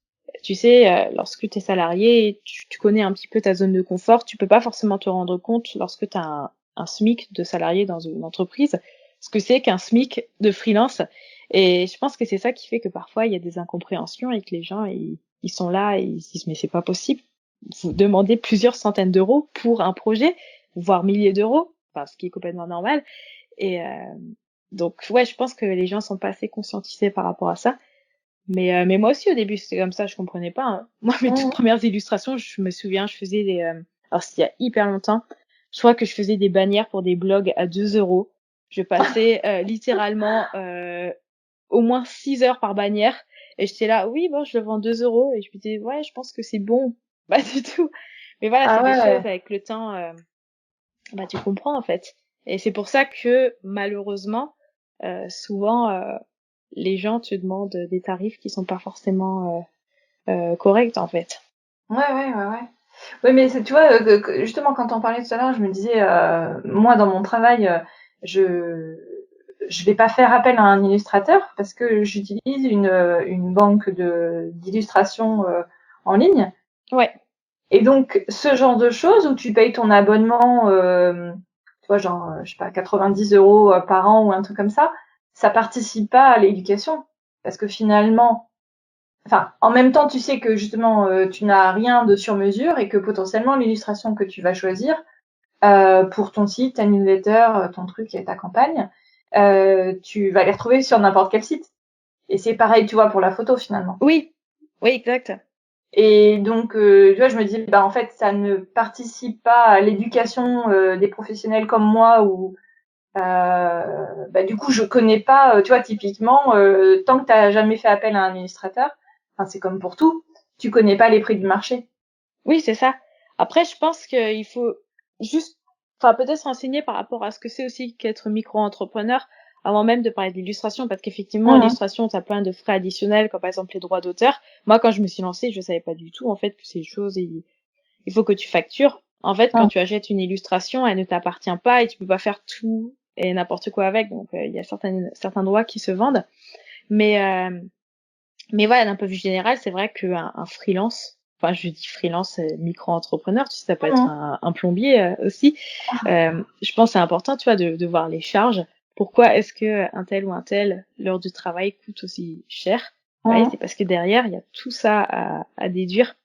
Tu sais, lorsque tu es salarié, tu connais un petit peu ta zone de confort, tu peux pas forcément te rendre compte lorsque tu as un SMIC de salarié dans une entreprise, ce que c'est qu'un SMIC de freelance. Et je pense que c'est ça qui fait que parfois il y a des incompréhensions et que les gens ils sont là et ils se disent mais c'est pas possible. Vous demandez plusieurs centaines d'euros pour un projet, voire milliers d'euros, enfin ce qui est complètement normal. Et donc ouais, je pense que les gens sont pas assez conscientisés par rapport à ça. Mais moi aussi au début c'était comme ça, je comprenais pas. Hein. Moi mes toutes premières illustrations, je me souviens, je faisais des alors c'était il y a hyper longtemps. Je crois que je faisais des bannières pour des blogs à 2 euros. Je passais littéralement au moins 6 heures par bannière et j'étais là oui bon je le vends 2 euros et je me disais ouais je pense que c'est bon. Pas du tout. Mais voilà c'est des choses avec le temps tu comprends en fait. Et c'est pour ça que malheureusement souvent les gens te demandent des tarifs qui sont pas forcément corrects en fait. Ouais. Oui, mais tu vois, justement, quand on parlait tout à l'heure, je me disais, moi, dans mon travail, je vais pas faire appel à un illustrateur parce que j'utilise une banque d'illustration en ligne. Ouais. Et donc, ce genre de choses où tu payes ton abonnement, tu vois, genre, je sais pas, 90 euros par an ou un truc comme ça participe pas à l'éducation. Parce que finalement, enfin, en même temps, tu sais que justement, tu n'as rien de sur mesure et que potentiellement, l'illustration que tu vas choisir pour ton site, ta newsletter, ton truc et ta campagne, tu vas les retrouver sur n'importe quel site. Et c'est pareil, tu vois, pour la photo finalement. Oui, exact. Et donc, tu vois, je me dis, en fait, ça ne participe pas à l'éducation des professionnels comme moi ou du coup, je connais pas, tu vois, typiquement, tant que t'as jamais fait appel à un illustrateur, enfin, c'est comme pour tout, tu connais pas les prix du marché. Oui, c'est ça. Après, je pense qu'il faut juste, peut-être se renseigner par rapport à ce que c'est aussi qu'être micro-entrepreneur avant même de parler d'illustration, parce qu'effectivement, l'illustration, t'as plein de frais additionnels, comme par exemple les droits d'auteur. Moi, quand je me suis lancée, je savais pas du tout, en fait, que ces choses, il faut que tu factures. En fait, quand tu achètes une illustration, elle ne t'appartient pas et tu peux pas faire tout et n'importe quoi avec. Donc, il y a certains droits qui se vendent. Mais voilà, d'un point de vue général, c'est vrai qu'un freelance, enfin je dis freelance micro-entrepreneur, tu sais, ça peut être un plombier aussi. Je pense que c'est important, tu vois, de voir les charges. Pourquoi est-ce que un tel ou un tel, l'heure du travail coûte aussi cher? Ouais, c'est parce que derrière, il y a tout ça à déduire.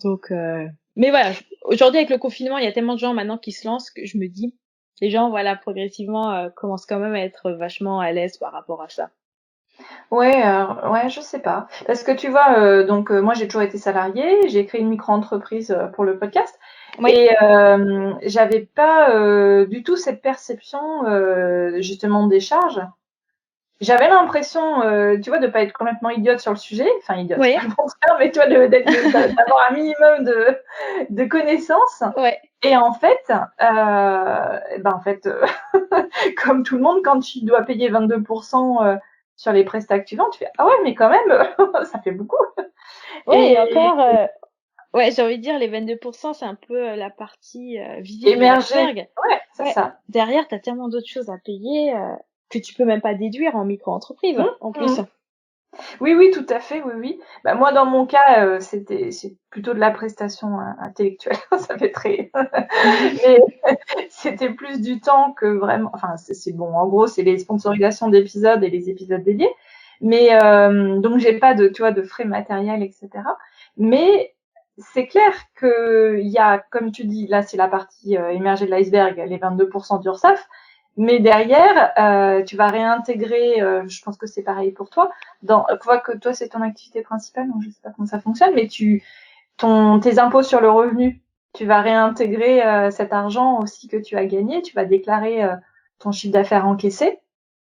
Donc, mais voilà, aujourd'hui avec le confinement, il y a tellement de gens maintenant qui se lancent que je me dis, les gens, voilà, progressivement commencent quand même à être vachement à l'aise par rapport à ça. Ouais, je sais pas. Parce que tu vois, donc moi j'ai toujours été salariée, j'ai créé une micro-entreprise pour le podcast et j'avais pas du tout cette perception justement des charges. J'avais l'impression, tu vois, de pas être complètement idiote sur le sujet, enfin idiote, c'est pas le bon terme, mais tu vois, d'avoir un minimum de connaissances. Ouais. Et en fait, comme tout le monde, quand tu dois payer 22% sur les prestats que tu vends, tu fais ah ouais, mais quand même, ça fait beaucoup. Ouais, et encore, ouais, j'ai envie de dire, les 22%, c'est un peu la partie visible de Émerger, l'iceberg. ouais, c'est ça. Derrière, t'as tellement d'autres choses à payer que tu peux même pas déduire en micro-entreprise, en plus. Oui, tout à fait, oui. Bah, moi, dans mon cas, c'est plutôt de la prestation intellectuelle. Ça fait très, mais c'était plus du temps que vraiment. Enfin, c'est bon. En gros, c'est les sponsorisations d'épisodes et les épisodes dédiés. Mais donc, j'ai pas de, tu vois, de frais matériels, etc. Mais c'est clair que il y a, comme tu dis, là, c'est la partie émergée de l'iceberg, les 22% d'URSSAF. Mais derrière, tu vas réintégrer, je pense que c'est pareil pour toi. Quoi que toi, c'est ton activité principale, donc je sais pas comment ça fonctionne, mais tes impôts sur le revenu, tu vas réintégrer cet argent aussi que tu as gagné. Tu vas déclarer ton chiffre d'affaires encaissé.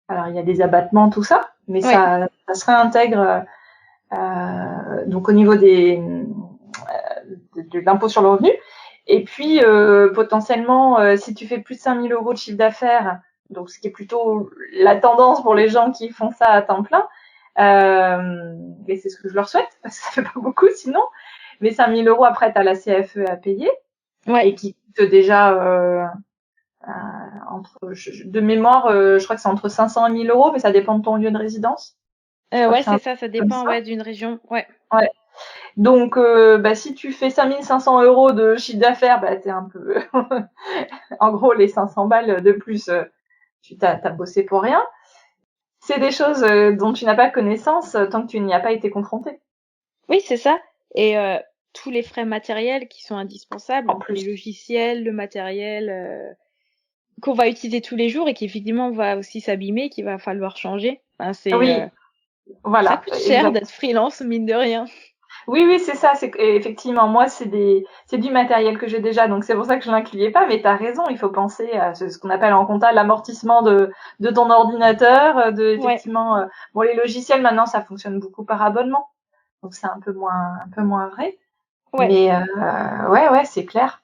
Alors il y a des abattements, tout ça, mais ça se réintègre donc au niveau de l'impôt sur le revenu. Et puis potentiellement, si tu fais plus de 5 000 euros de chiffre d'affaires, donc ce qui est plutôt la tendance pour les gens qui font ça à temps plein, Et c'est ce que je leur souhaite, parce que ça fait pas beaucoup sinon. Mais 5 000 € après, t'as la CFE à payer. Ouais. Et qui coûte déjà, de mémoire, je crois que c'est entre 500 et 1 000 €, mais ça dépend de ton lieu de résidence. Ouais, c'est ça dépend, ouais, d'une région, ouais. Ouais. Donc, si tu fais 5 500 € de chiffre d'affaires, t'es un peu, en gros, les 500 balles de plus, tu t'as bossé pour rien. C'est des choses dont tu n'as pas connaissance tant que tu n'y as pas été confronté. Oui, c'est ça. Et tous les frais matériels qui sont indispensables, En plus. les logiciels, le matériel qu'on va utiliser tous les jours et qui effectivement va aussi s'abîmer, qu'il va falloir changer. Enfin, Oui, ça voilà, coûte cher exact. d'être freelance, mine de rien. Oui, c'est ça. Effectivement, moi, c'est du matériel que j'ai déjà, donc c'est pour ça que je l'incluais pas. Mais t'as raison, il faut penser à ce qu'on appelle en compta l'amortissement de ton ordinateur, Ouais, effectivement. Bon, les logiciels maintenant, ça fonctionne beaucoup par abonnement, donc c'est un peu moins vrai. ouais. Mais ouais, c'est clair.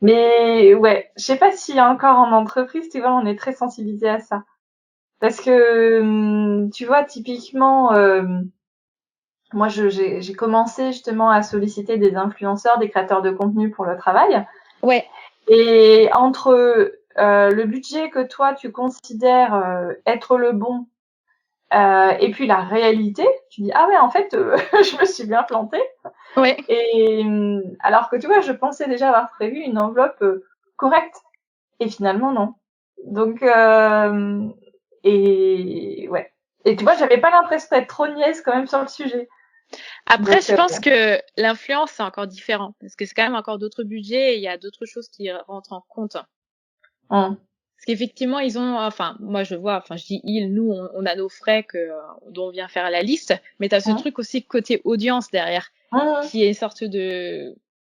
Mais ouais, je sais pas si encore en entreprise, tu vois, on est très sensibilisé à ça, parce que tu vois, typiquement. Moi, j'ai commencé justement à solliciter des influenceurs, des créateurs de contenu pour le travail. Ouais, Et entre le budget que toi, tu considères être le bon, et puis la réalité, tu dis, ah ouais, en fait, je me suis bien plantée. ouais. Et alors que tu vois, je pensais déjà avoir prévu une enveloppe correcte. Et finalement, non. Donc, et ouais. Et tu vois, j'avais pas l'impression d'être trop niaise quand même sur le sujet. Après, Donc, je pense que l'influence, c'est encore différent. Parce que c'est quand même encore d'autres budgets et il y a d'autres choses qui rentrent en compte. hum, Parce qu'effectivement, ils ont, enfin, moi je vois, enfin je dis ils, nous, on a nos frais dont on vient faire la liste, mais t'as ce hum, truc aussi côté audience derrière, hum. qui est une sorte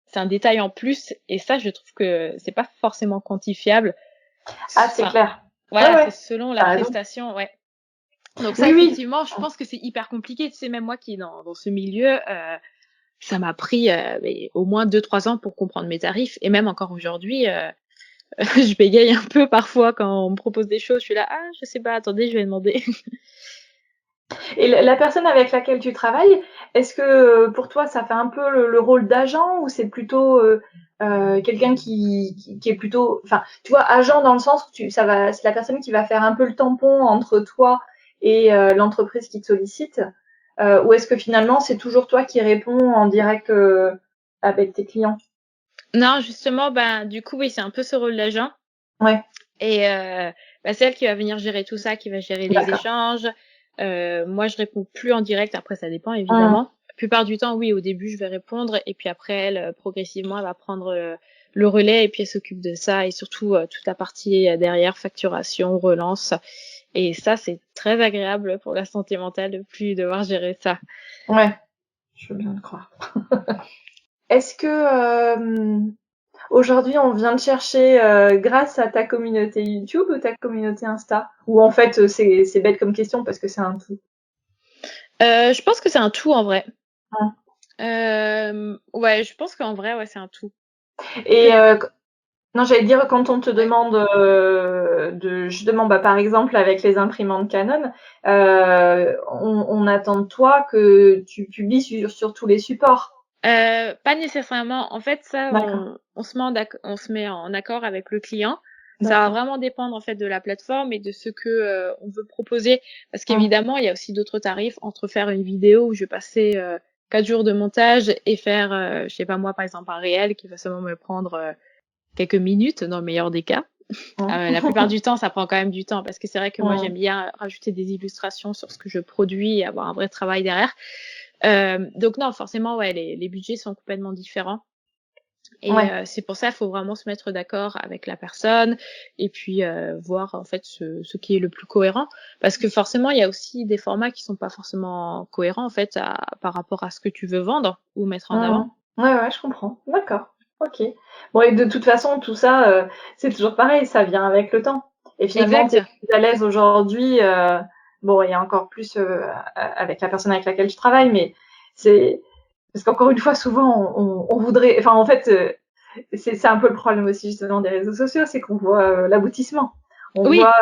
c'est un détail en plus, et ça, je trouve que c'est pas forcément quantifiable. Ah, c'est Enfin, clair. Ouais, voilà, c'est ouais, selon la t'as raison. prestation, ouais. Donc ça, Oui, oui. effectivement, je pense que c'est hyper compliqué. Tu sais, même moi qui est dans ce milieu, ça m'a pris mais au moins 2-3 ans pour comprendre mes tarifs, et même encore aujourd'hui. Je bégaye un peu parfois quand on me propose des choses. Je suis là, ah, je sais pas, attendez, je vais demander. Et la personne avec laquelle tu travailles, est-ce que pour toi ça fait un peu le rôle d'agent ou c'est plutôt quelqu'un qui est plutôt, enfin, tu vois, agent dans le sens où c'est la personne qui va faire un peu le tampon entre toi et l'entreprise qui te sollicite, ou est-ce que finalement c'est toujours toi qui réponds en direct avec tes clients? Non, justement, ben, du coup, oui, c'est un peu ce rôle d'agent. Ouais, Et c'est elle qui va venir gérer tout ça, qui va gérer les d'accord. échanges. Moi, je réponds plus en direct. Après, ça dépend, Hum, évidemment. La plupart du temps, oui, au début, je vais répondre. Et puis après, elle, progressivement, elle va prendre le relais et puis elle s'occupe de ça. Et surtout, toute la partie derrière, facturation, relance. Et ça, c'est très agréable pour la santé mentale de plus devoir gérer ça. ouais, je veux bien le croire. Est-ce que aujourd'hui, on vient te chercher grâce à ta communauté YouTube ou ta communauté Insta? Ou en fait, c'est bête comme question parce que c'est un tout. Je pense que c'est un tout en vrai. Hein. Ouais, je pense qu'en vrai, ouais, c'est un tout. Et Que non, j'allais dire quand on te demande justement, par exemple avec les imprimantes Canon, on attend de toi que tu publies sur tous les supports. pas nécessairement. En fait, ça, D'accord, on se met en accord avec le client. Ça va d'accord. vraiment dépendre en fait de la plateforme et de ce que on veut proposer. Parce Hum, qu'évidemment, il y a aussi d'autres tarifs entre faire une vidéo où je vais passer 4 jours de montage et faire, je sais pas moi, par exemple, un réel qui va seulement me prendre quelques minutes dans le meilleur des cas. hum. La plupart du temps, ça prend quand même du temps parce que c'est vrai que moi, j'aime Hum. bien rajouter des illustrations sur ce que je produis et avoir un vrai travail derrière. Donc non, forcément, ouais, les budgets sont complètement différents. Et Ouais, c'est pour ça, il faut vraiment se mettre d'accord avec la personne et puis voir en fait ce qui est le plus cohérent. Parce que forcément, il y a aussi des formats qui sont pas forcément cohérents en fait par rapport à ce que tu veux vendre ou mettre en avant. hum. Ouais, ouais, je comprends. D'accord. Ok. Bon, et de toute façon, tout ça, c'est toujours pareil, ça vient avec le temps. Et finalement, Exact. t'es plus à l'aise aujourd'hui. Bon, il y a encore plus avec la personne avec laquelle tu travailles, mais c'est parce qu'encore une fois, souvent, on voudrait. Enfin, en fait, c'est un peu le problème aussi justement des réseaux sociaux, c'est qu'on voit l'aboutissement. On Oui, voit,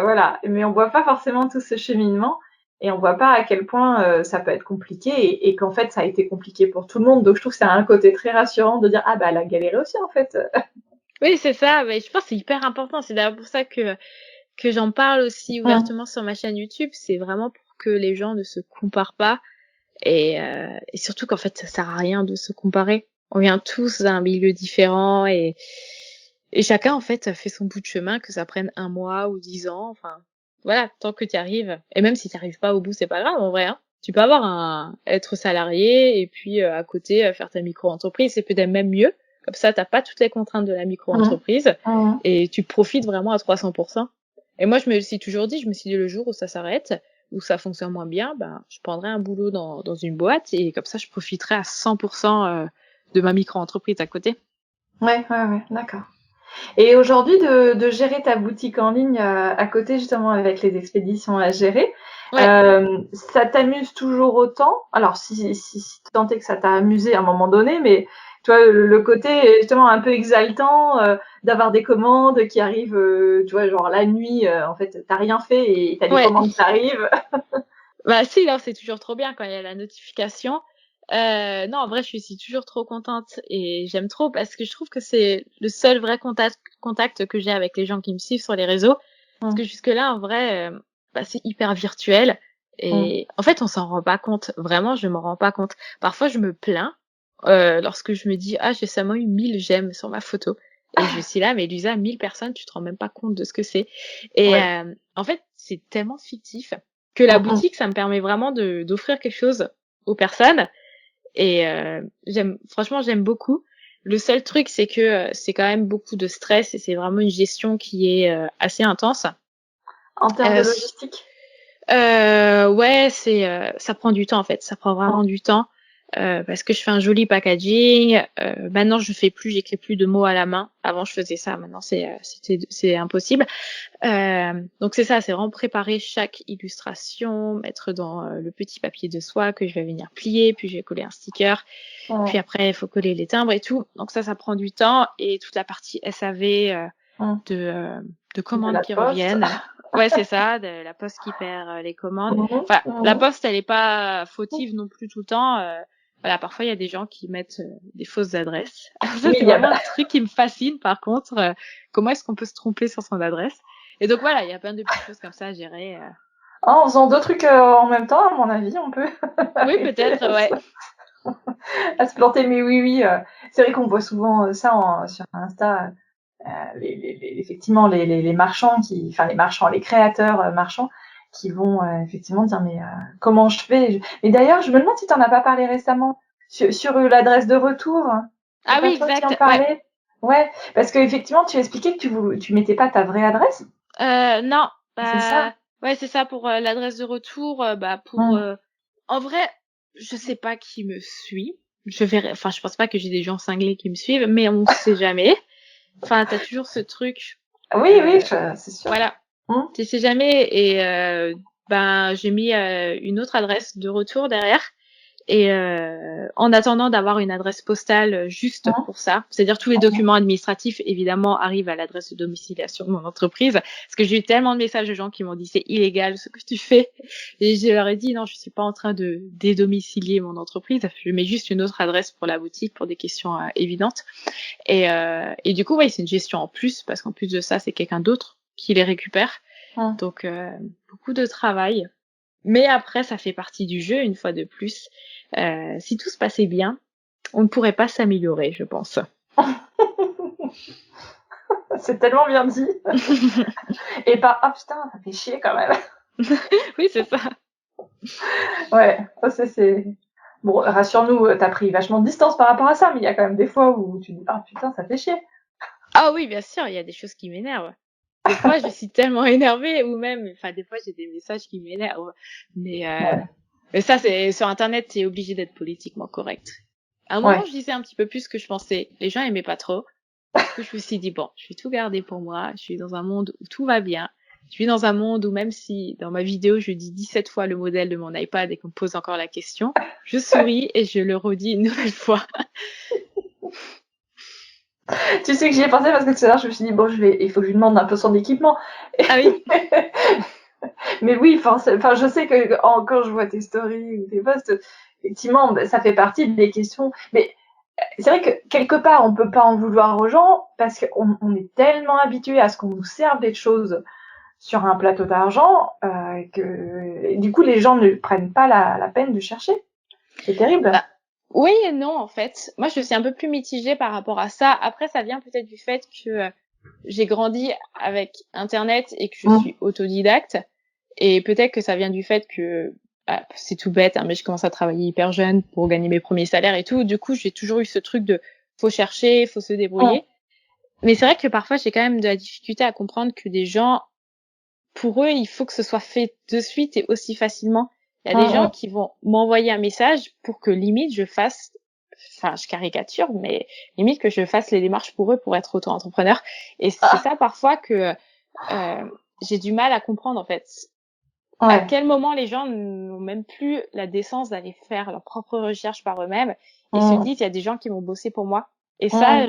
voilà, mais on voit pas forcément tout ce cheminement. et on voit pas à quel point ça peut être compliqué et qu'en fait ça a été compliqué pour tout le monde. Donc je trouve que c'est un côté très rassurant de dire ah bah elle a galéré aussi en fait. Oui, c'est ça, mais je pense que c'est hyper important. C'est d'ailleurs pour ça que j'en parle aussi ouvertement sur ma chaîne YouTube. C'est vraiment pour que les gens ne se comparent pas et surtout qu'en fait ça sert à rien de se comparer. On vient tous d'un milieu différent et chacun en fait fait son bout de chemin, que ça prenne 1 mois ou 10 ans. Enfin voilà, tant que tu arrives. Et même si tu arrives pas au bout, c'est pas grave en vrai. Hein. Tu peux être salarié et puis à côté faire ta micro-entreprise, c'est peut-être même mieux. Comme ça, t'as pas toutes les contraintes de la micro-entreprise et tu profites vraiment à 300%. Et moi, je me suis toujours dit, le jour où ça s'arrête, où ça fonctionne moins bien, ben, je prendrai un boulot dans une boîte et comme ça, je profiterai à 100% de ma micro-entreprise à côté. Ouais, d'accord. Et aujourd'hui, de gérer ta boutique en ligne à côté justement avec les expéditions à gérer, Ouais. ça t'amuse toujours autant? Alors si tant est que ça t'a amusé à un moment donné, mais tu vois le côté justement un peu exaltant d'avoir des commandes qui arrivent, tu vois genre la nuit, en fait t'as rien fait et t'as des Ouais. commandes qui arrivent. Bah si, là, c'est toujours trop bien quand il y a la notification. Non, en vrai, je suis toujours trop contente et j'aime trop parce que je trouve que c'est le seul vrai contact que j'ai avec les gens qui me suivent sur les réseaux. Parce que jusque-là, en vrai, bah, c'est hyper virtuel et en fait, on s'en rend pas compte. Vraiment, je m'en rends pas compte. Parfois, je me plains lorsque je me dis ah, j'ai seulement eu 1000 j'aime sur ma photo. Et je suis là, mais Lisa, 1000 personnes, tu te rends même pas compte de ce que c'est. Et Ouais. en fait, c'est tellement fictif que la boutique, ça me permet vraiment d'offrir quelque chose aux personnes. Et franchement, j'aime beaucoup. Le seul truc, c'est que c'est quand même beaucoup de stress et c'est vraiment une gestion qui est assez intense. En termes de Euh, logistique. ouais, ça prend du temps en fait. Ça prend vraiment du temps parce que je fais un joli packaging. Maintenant, je fais plus, j'écris plus de mots à la main. Avant, je faisais ça. Maintenant, c'est impossible. Donc c'est ça, c'est vraiment préparer chaque illustration, mettre dans le petit papier de soie que je vais venir plier, puis je vais coller un sticker, puis après il faut coller les timbres et tout. Donc ça prend du temps et toute la partie SAV de euh, de De commandes la qui poste. reviennent. Ouais, c'est ça, de la poste qui perd les commandes. Enfin, la poste elle est pas fautive non plus tout le temps. Voilà, parfois il y a des gens qui mettent des fausses adresses. Ça Oui, c'est il y a vraiment un truc qui me fascine par contre. Comment est-ce qu'on peut se tromper sur son adresse? Et donc voilà, il y a plein de petites choses comme ça à gérer. En faisant deux trucs en même temps, à mon avis, on peut Oui, arriver peut-être, ouais. à se planter. Mais oui, oui, c'est vrai qu'on voit souvent ça sur Insta. Effectivement, les marchands enfin les marchands, les créateurs marchands qui vont effectivement dire mais comment je fais? Mais d'ailleurs, je me demande si tu n'en as pas parlé récemment sur l'adresse de retour. C'est Ah pas oui, toi qui en exact, ouais. parlais? Ouais, parce que effectivement, tu expliquais que tu mettais pas ta vraie adresse. Non, C'est ça? bah, ouais, c'est ça pour l'adresse de retour. Hum, En vrai, je sais pas qui me suit. Je pense pas que j'ai des gens cinglés qui me suivent, mais on sait jamais. Enfin, t'as toujours ce truc, Oui, oui, euh, c'est sûr. voilà, Hum, tu sais jamais. Et ben, j'ai mis une autre adresse de retour derrière. Et en attendant d'avoir une adresse postale juste hum, pour ça, c'est-à-dire tous les documents administratifs évidemment arrivent à l'adresse de domiciliation de mon entreprise, parce que j'ai eu tellement de messages de gens qui m'ont dit c'est illégal ce que tu fais, et je leur ai dit non, je suis pas en train de dédomicilier mon entreprise, je mets juste une autre adresse pour la boutique pour des questions évidentes. Et du coup ouais, c'est une gestion en plus parce qu'en plus de ça c'est quelqu'un d'autre qui les récupère, hum. donc beaucoup de travail. Mais après, ça fait partie du jeu, une fois de plus. Si tout se passait bien, on ne pourrait pas s'améliorer, je pense. C'est tellement bien dit. Et pas, ah putain, ça fait chier quand même. Oui, c'est ça. Ouais, ça c'est. Bon, rassure-nous, t'as pris vachement de distance par rapport à ça, mais il y a quand même des fois où tu dis, ah putain, ça fait chier. Ah oui, bien sûr, il y a des choses qui m'énervent. Des fois, je suis tellement énervée, ou même, enfin, des fois, j'ai des messages qui m'énervent. Mais, euh, Ouais, mais ça, c'est sur Internet, c'est obligé d'être politiquement correct. À un moment, ouais. je disais un petit peu plus ce que je pensais. Les gens aimaient pas trop. Du coup, je me suis dit, bon, je vais tout garder pour moi. Je suis dans un monde où tout va bien. Je suis dans un monde où même si dans ma vidéo, je dis 17 fois le modèle de mon iPad et qu'on me pose encore la question, je souris et je le redis une nouvelle fois. Tu sais que j'y ai pensé parce que tout à l'heure, je me suis dit, bon, il faut que je lui demande un peu son équipement. Ah oui, Mais oui, enfin, je sais que quand je vois tes stories ou tes posts, effectivement, ça fait partie des questions. Mais c'est vrai que quelque part, on peut pas en vouloir aux gens parce qu'on est tellement habitué à ce qu'on nous serve des choses sur un plateau d'argent que du coup, les gens ne prennent pas la peine de chercher. C'est terrible. Bah, oui et non, en fait. Moi, je suis un peu plus mitigée par rapport à ça. Après, ça vient peut-être du fait que j'ai grandi avec Internet et que je suis autodidacte. Et peut-être que ça vient du fait que c'est tout bête, hein, mais je commence à travailler hyper jeune pour gagner mes premiers salaires et tout. Du coup, j'ai toujours eu ce truc de faut chercher, faut se débrouiller. Mais c'est vrai que parfois, j'ai quand même de la difficulté à comprendre que des gens, pour eux, il faut que ce soit fait de suite et aussi facilement. Il y a des gens qui vont m'envoyer un message pour que limite je fasse, enfin je caricature, mais limite que je fasse les démarches pour eux pour être auto-entrepreneur. Et c'est ça parfois que j'ai du mal à comprendre en fait. À quel moment les gens n'ont même plus la décence d'aller faire leurs propres recherches par eux-mêmes et se disent il y a des gens qui vont bosser pour moi. Et ça,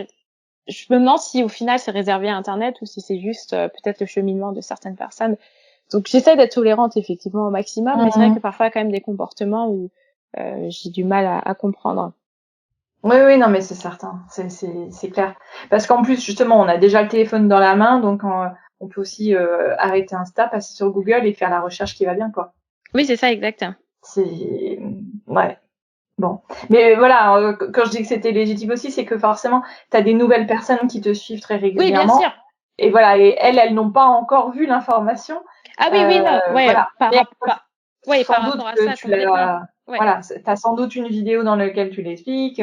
je me demande si au final c'est réservé à Internet ou si c'est juste peut-être le cheminement de certaines personnes. Donc j'essaie d'être tolérante effectivement au maximum, mais c'est vrai que parfois il y a quand même des comportements où j'ai du mal à comprendre. Oui, oui, non, mais c'est certain, c'est clair. Parce qu'en plus, justement, on a déjà le téléphone dans la main, donc on peut aussi arrêter Insta, passer sur Google et faire la recherche qui va bien, quoi. Oui, c'est ça, exact. C'est ouais. Bon, mais voilà, quand je dis que c'était légitime aussi, c'est que forcément, t'as des nouvelles personnes qui te suivent très Oui, bien régulièrement, sûr. et voilà, et elles n'ont pas encore vu l'information. Ah oui, oui, non, ouais, Voilà. Mais ouais, par sans doute rapport à que ça, tu complètement. l'as, Ouais. voilà, t'as sans doute une vidéo dans laquelle tu l'expliques.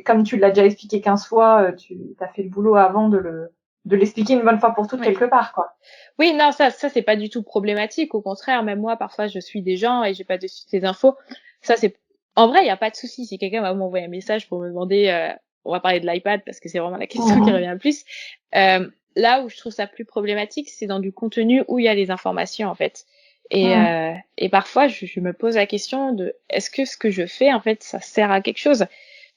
Comme tu l'as déjà expliqué 15 fois, tu as fait le boulot avant de l'expliquer une bonne fois pour toutes Ouais. quelque part, quoi. Oui, non, ça c'est pas du tout problématique. Au contraire, même moi, parfois, je suis des gens et j'ai pas de suite les infos. Ça, c'est, en vrai, il y a pas de souci. Si quelqu'un va m'envoyer un message pour me demander, on va parler de l'iPad parce que c'est vraiment la question qui revient le plus. Là où je trouve ça plus problématique, c'est dans du contenu où il y a les informations, en fait. Et parfois, je me pose la question de, est-ce que ce que je fais, en fait, ça sert à quelque chose?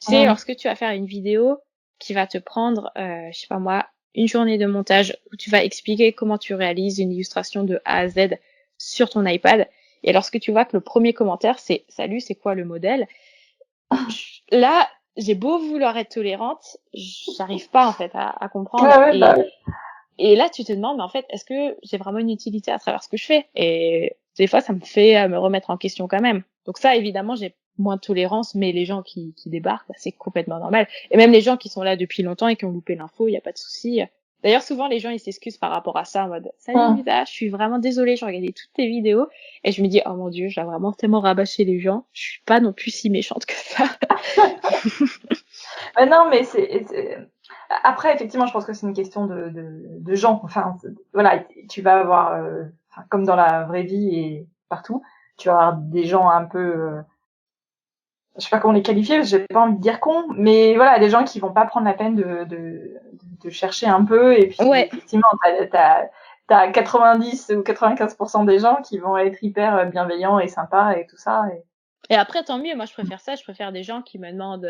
Tu sais, lorsque tu vas faire une vidéo qui va te prendre, je sais pas moi, une journée de montage où tu vas expliquer comment tu réalises une illustration de A à Z sur ton iPad. Et lorsque tu vois que le premier commentaire, c'est «Salut, c'est quoi le modèle?» Là, j'ai beau vouloir être tolérante, j'arrive pas, en fait, à comprendre. Ouais, bah ouais. Et là, tu te demandes, mais en fait, est-ce que j'ai vraiment une utilité à travers ce que je fais? Et des fois, ça me fait me remettre en question quand même. Donc ça, évidemment, j'ai moins de tolérance, mais les gens qui débarquent, bah, c'est complètement normal. Et même les gens qui sont là depuis longtemps et qui ont loupé l'info, il n'y a pas de souci. D'ailleurs, souvent, les gens, ils s'excusent par rapport à ça, en mode, «Salut Lisa, je suis vraiment désolée, j'ai regardé toutes tes vidéos.» Et je me dis, oh mon Dieu, j'ai vraiment tellement rabâché les gens. Je suis pas non plus si méchante que ça. Non, mais après, effectivement, je pense que c'est une question de gens. Enfin, voilà, tu vas avoir, comme dans la vraie vie et partout, tu vas avoir des gens un peu, je sais pas comment les qualifier, j'ai pas envie de dire con, mais voilà, des gens qui vont pas prendre la peine de chercher un peu, et puis Ouais. effectivement, t'as 90 ou 95% des gens qui vont être hyper bienveillants et sympas et tout ça. Et après, tant mieux. Moi, je préfère ça. Je préfère des gens qui me demandent,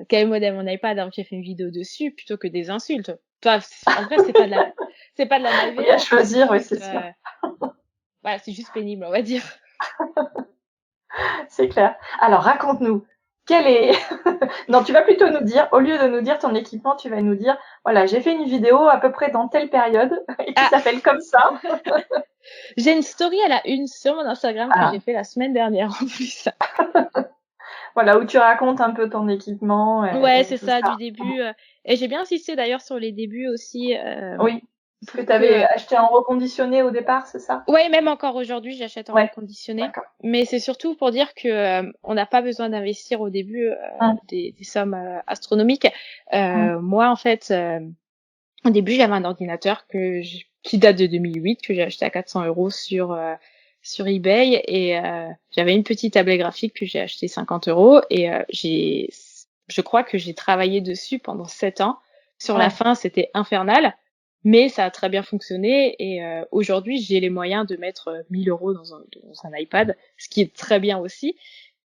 quel modèle mon iPad alors que j'ai fait une vidéo dessus plutôt que des insultes. Toi, en vrai, c'est pas de la Oui, à malveillance, hein, choisir, oui, c'est sûr. voilà, c'est juste pénible, on va dire. C'est clair. Alors, raconte-nous, quel est... Non, tu vas plutôt nous dire, au lieu de nous dire ton équipement, tu vas nous dire, voilà, j'ai fait une vidéo à peu près dans telle période et qui Ah, s'appelle comme ça. j'ai une story à la une sur mon Instagram que Ah, j'ai fait la semaine dernière en plus. voilà, où tu racontes un peu ton équipement Ouais, et c'est tout ça, ça. du début. Et j'ai bien insisté d'ailleurs sur les débuts aussi, Oui, ce que pour tu avais que acheté en reconditionné au départ, c'est ça? ouais, même encore aujourd'hui, j'achète en Ouais, reconditionné. d'accord. Mais c'est surtout pour dire que on n'a pas besoin d'investir au début des sommes astronomiques. Moi, en fait, au début, j'avais un ordinateur qui date de 2008, que j'ai acheté à 400 € sur eBay, et j'avais une petite tablette graphique que j'ai acheté 50 € et je crois que j'ai travaillé dessus pendant 7 ans. Sur la Ouais. fin, c'était infernal, mais ça a très bien fonctionné, et aujourd'hui, j'ai les moyens de mettre 1000 € dans un iPad, ce qui est très bien aussi.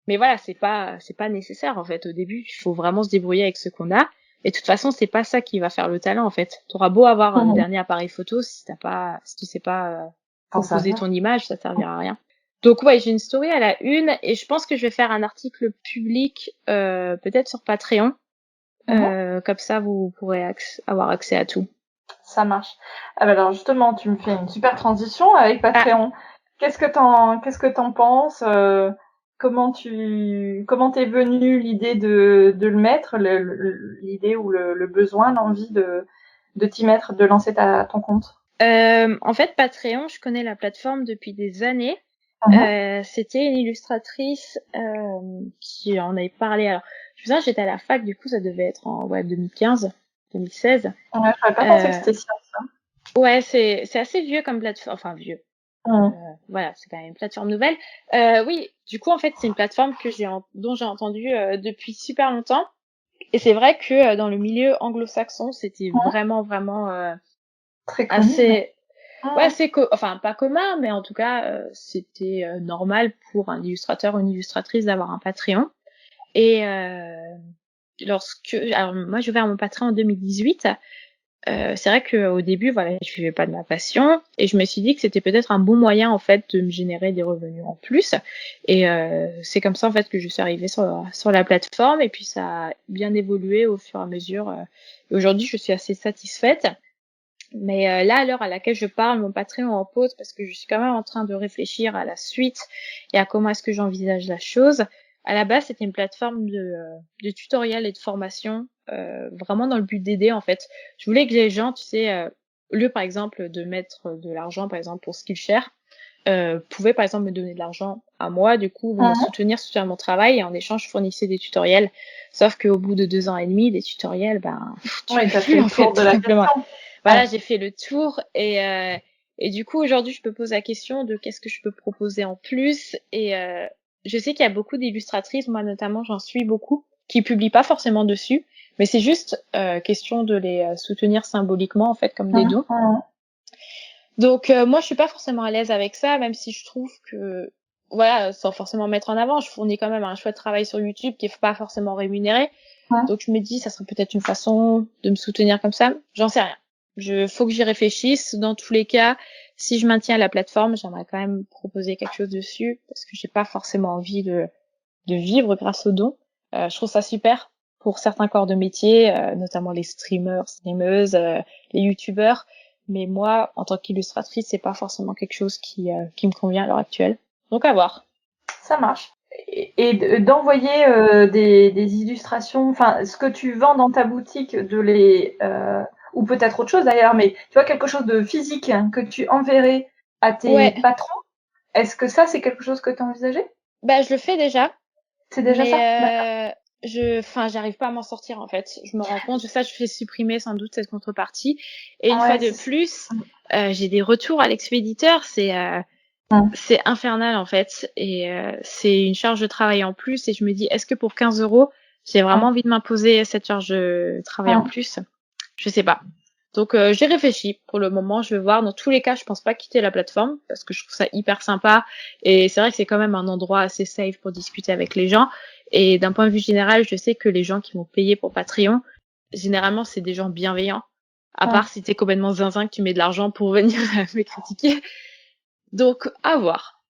Mais voilà, c'est pas nécessaire en fait. Au début, il faut vraiment se débrouiller avec ce qu'on a. Et de toute façon, c'est pas ça qui va faire le talent en fait. T'auras beau avoir le dernier appareil photo, si tu sais pas proposer ton image, ça servira à rien. Donc ouais, j'ai une story à la une et je pense que je vais faire un article public peut-être sur Patreon. Comme ça, vous pourrez avoir accès à tout. Ça marche. Ah bah alors justement, tu me fais une super transition avec Patreon. Qu'est-ce que t'en penses comment t'es venue l'idée de le mettre, l'idée ou le besoin, l'envie de t'y mettre, de lancer ton compte? En fait, Patreon, je connais la plateforme depuis des années. C'était une illustratrice qui en avait parlé. Alors, je me souviens, j'étais à la fac, du coup, ça devait être en 2015, 2016. Ouais, j'aurais pas pensé que c'était ça. Ouais, c'est assez vieux comme plateforme, enfin vieux. Voilà, c'est quand même une plateforme nouvelle. Oui, du coup, en fait, c'est une plateforme dont j'ai entendu depuis super longtemps. Et c'est vrai que dans le milieu anglo-saxon, c'était vraiment très assez, enfin pas commun, mais en tout cas, c'était normal pour un illustrateur ou une illustratrice d'avoir un Patreon. Et alors moi, j'ai ouvert mon Patreon en 2018. C'est vrai qu'au début, voilà, je vivais pas de ma passion et je me suis dit que c'était peut-être un bon moyen en fait de me générer des revenus en plus. Et c'est comme ça en fait que je suis arrivée sur la plateforme et puis ça a bien évolué au fur et à mesure. Et aujourd'hui, je suis assez satisfaite. Mais là, à l'heure à laquelle je parle, mon Patreon est en pause parce que je suis quand même en train de réfléchir à la suite et à comment est-ce que j'envisage la chose. À la base, c'était une plateforme de tutoriels et de formation, vraiment dans le but d'aider en fait. Je voulais que les gens, tu sais, au lieu par exemple de mettre de l'argent par exemple pour Skillshare, pouvaient par exemple me donner de l'argent à moi, du coup me soutenir mon travail et en échange je fournissais des tutoriels. Sauf qu'au bout de 2 ans et demi, des tutoriels, tu peux plus en fait, tout simplement. Voilà, j'ai fait le tour et du coup aujourd'hui je me pose la question de qu'est-ce que je peux proposer en plus et je sais qu'il y a beaucoup d'illustratrices, moi notamment j'en suis beaucoup, qui publient pas forcément dessus, mais c'est juste question de les soutenir symboliquement en fait comme des dons. Donc moi je suis pas forcément à l'aise avec ça, même si je trouve que voilà, sans forcément mettre en avant, je fournis quand même un chouette travail sur YouTube qui est pas forcément rémunéré. Donc je me dis ça serait peut-être une façon de me soutenir comme ça, j'en sais rien. Faut que j'y réfléchisse. Dans tous les cas, si je maintiens la plateforme, j'aimerais quand même proposer quelque chose dessus parce que j'ai pas forcément envie de vivre grâce aux dons. Je trouve ça super pour certains corps de métier, notamment les streamers, streameuses, les youtubeurs. Mais moi, en tant qu'illustratrice, c'est pas forcément quelque chose qui me convient à l'heure actuelle. Donc à voir. Ça marche. Et d'envoyer des illustrations, enfin ce que tu vends dans ta boutique, ou peut-être autre chose d'ailleurs, mais tu vois quelque chose de physique que tu enverrais à tes patrons. Est-ce que ça c'est quelque chose que tu as envisagé? Je le fais déjà. C'est déjà ça? J'arrive pas à m'en sortir en fait. Je me rends compte, je fais supprimer sans doute cette contrepartie. Et une fois de plus, j'ai des retours à l'expéditeur, c'est infernal en fait. Et c'est une charge de travail en plus. Et je me dis, est-ce que pour 15 €, j'ai vraiment envie de m'imposer cette charge de travail en plus? Je sais pas. Donc j'ai réfléchi. Pour le moment, je vais voir. Dans tous les cas, je pense pas quitter la plateforme parce que je trouve ça hyper sympa et c'est vrai que c'est quand même un endroit assez safe pour discuter avec les gens. Et d'un point de vue général, je sais que les gens qui m'ont payé pour Patreon, généralement, c'est des gens bienveillants. À part si t'es complètement zinzin que tu mets de l'argent pour venir me critiquer. Donc à voir.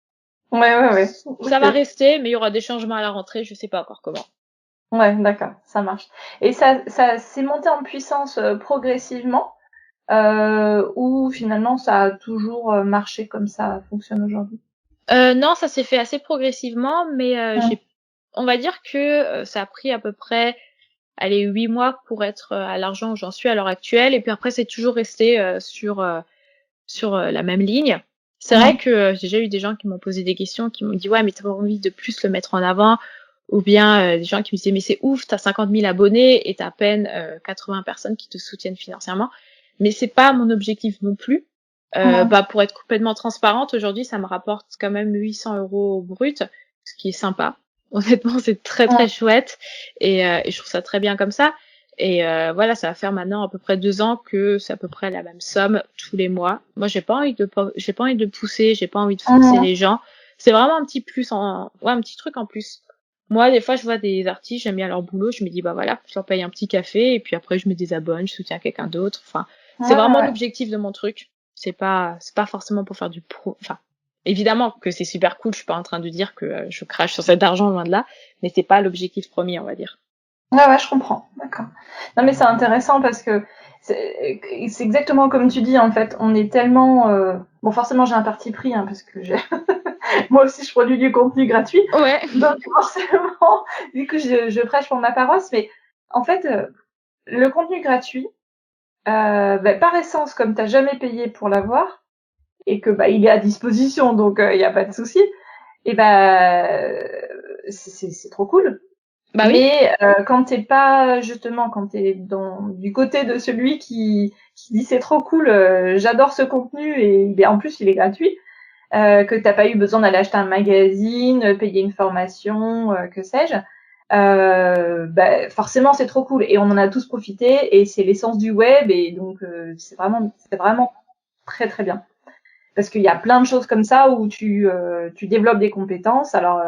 Ouais. Ça va rester, mais il y aura des changements à la rentrée. Je sais pas encore comment. Ouais, d'accord, ça marche. Et ça s'est monté en puissance progressivement, ou finalement ça a toujours marché comme ça fonctionne aujourd'hui? Non, ça s'est fait assez progressivement, mais on va dire que ça a pris à peu près 8 mois pour être à l'argent où j'en suis à l'heure actuelle. Et puis après, c'est toujours resté sur la même ligne. C'est vrai que j'ai déjà eu des gens qui m'ont posé des questions, qui m'ont dit ouais, mais t'as pas envie de plus le mettre en avant, ou bien des gens qui me disaient mais c'est ouf, t'as 50 000 abonnés et t'as à peine 80 personnes qui te soutiennent financièrement. Mais c'est pas mon objectif non plus. Pour être complètement transparente, aujourd'hui, ça me rapporte quand même 800 € brut, ce qui est sympa. Honnêtement, c'est très très chouette et je trouve ça très bien comme ça. Et voilà, ça va faire maintenant à peu près 2 ans que c'est à peu près la même somme tous les mois. Moi, j'ai pas envie de pousser, j'ai pas envie de forcer les gens. C'est vraiment un petit plus un petit truc en plus. Moi, des fois, je vois des artistes, j'aime bien leur boulot, je me dis bah voilà, je leur paye un petit café et puis après je me désabonne, je soutiens quelqu'un d'autre. Enfin, c'est vraiment l'objectif de mon truc. C'est pas forcément pour faire du pro. Enfin, évidemment que c'est super cool. Je suis pas en train de dire que je crache sur cet argent, loin de là, mais c'est pas l'objectif premier, on va dire. Ouais, je comprends. D'accord. Non, mais c'est intéressant parce que c'est exactement comme tu dis, en fait. On est tellement... Bon, forcément, j'ai un parti pris, hein, parce que moi aussi, je produis du contenu gratuit. Ouais. Donc, forcément, du coup, je prêche pour ma paroisse. Mais en fait, le contenu gratuit, par essence, comme t'as jamais payé pour l'avoir, et que il est à disposition, donc il y a pas de souci, et c'est trop cool. Bah oui. Mais quand t'es pas justement, quand t'es du côté de celui qui dit c'est trop cool, j'adore ce contenu et en plus il est gratuit, que t'as pas eu besoin d'aller acheter un magazine, payer une formation, que sais-je, forcément c'est trop cool et on en a tous profité et c'est l'essence du web et donc c'est vraiment très très bien. Parce qu'il y a plein de choses comme ça où tu développes des compétences. Alors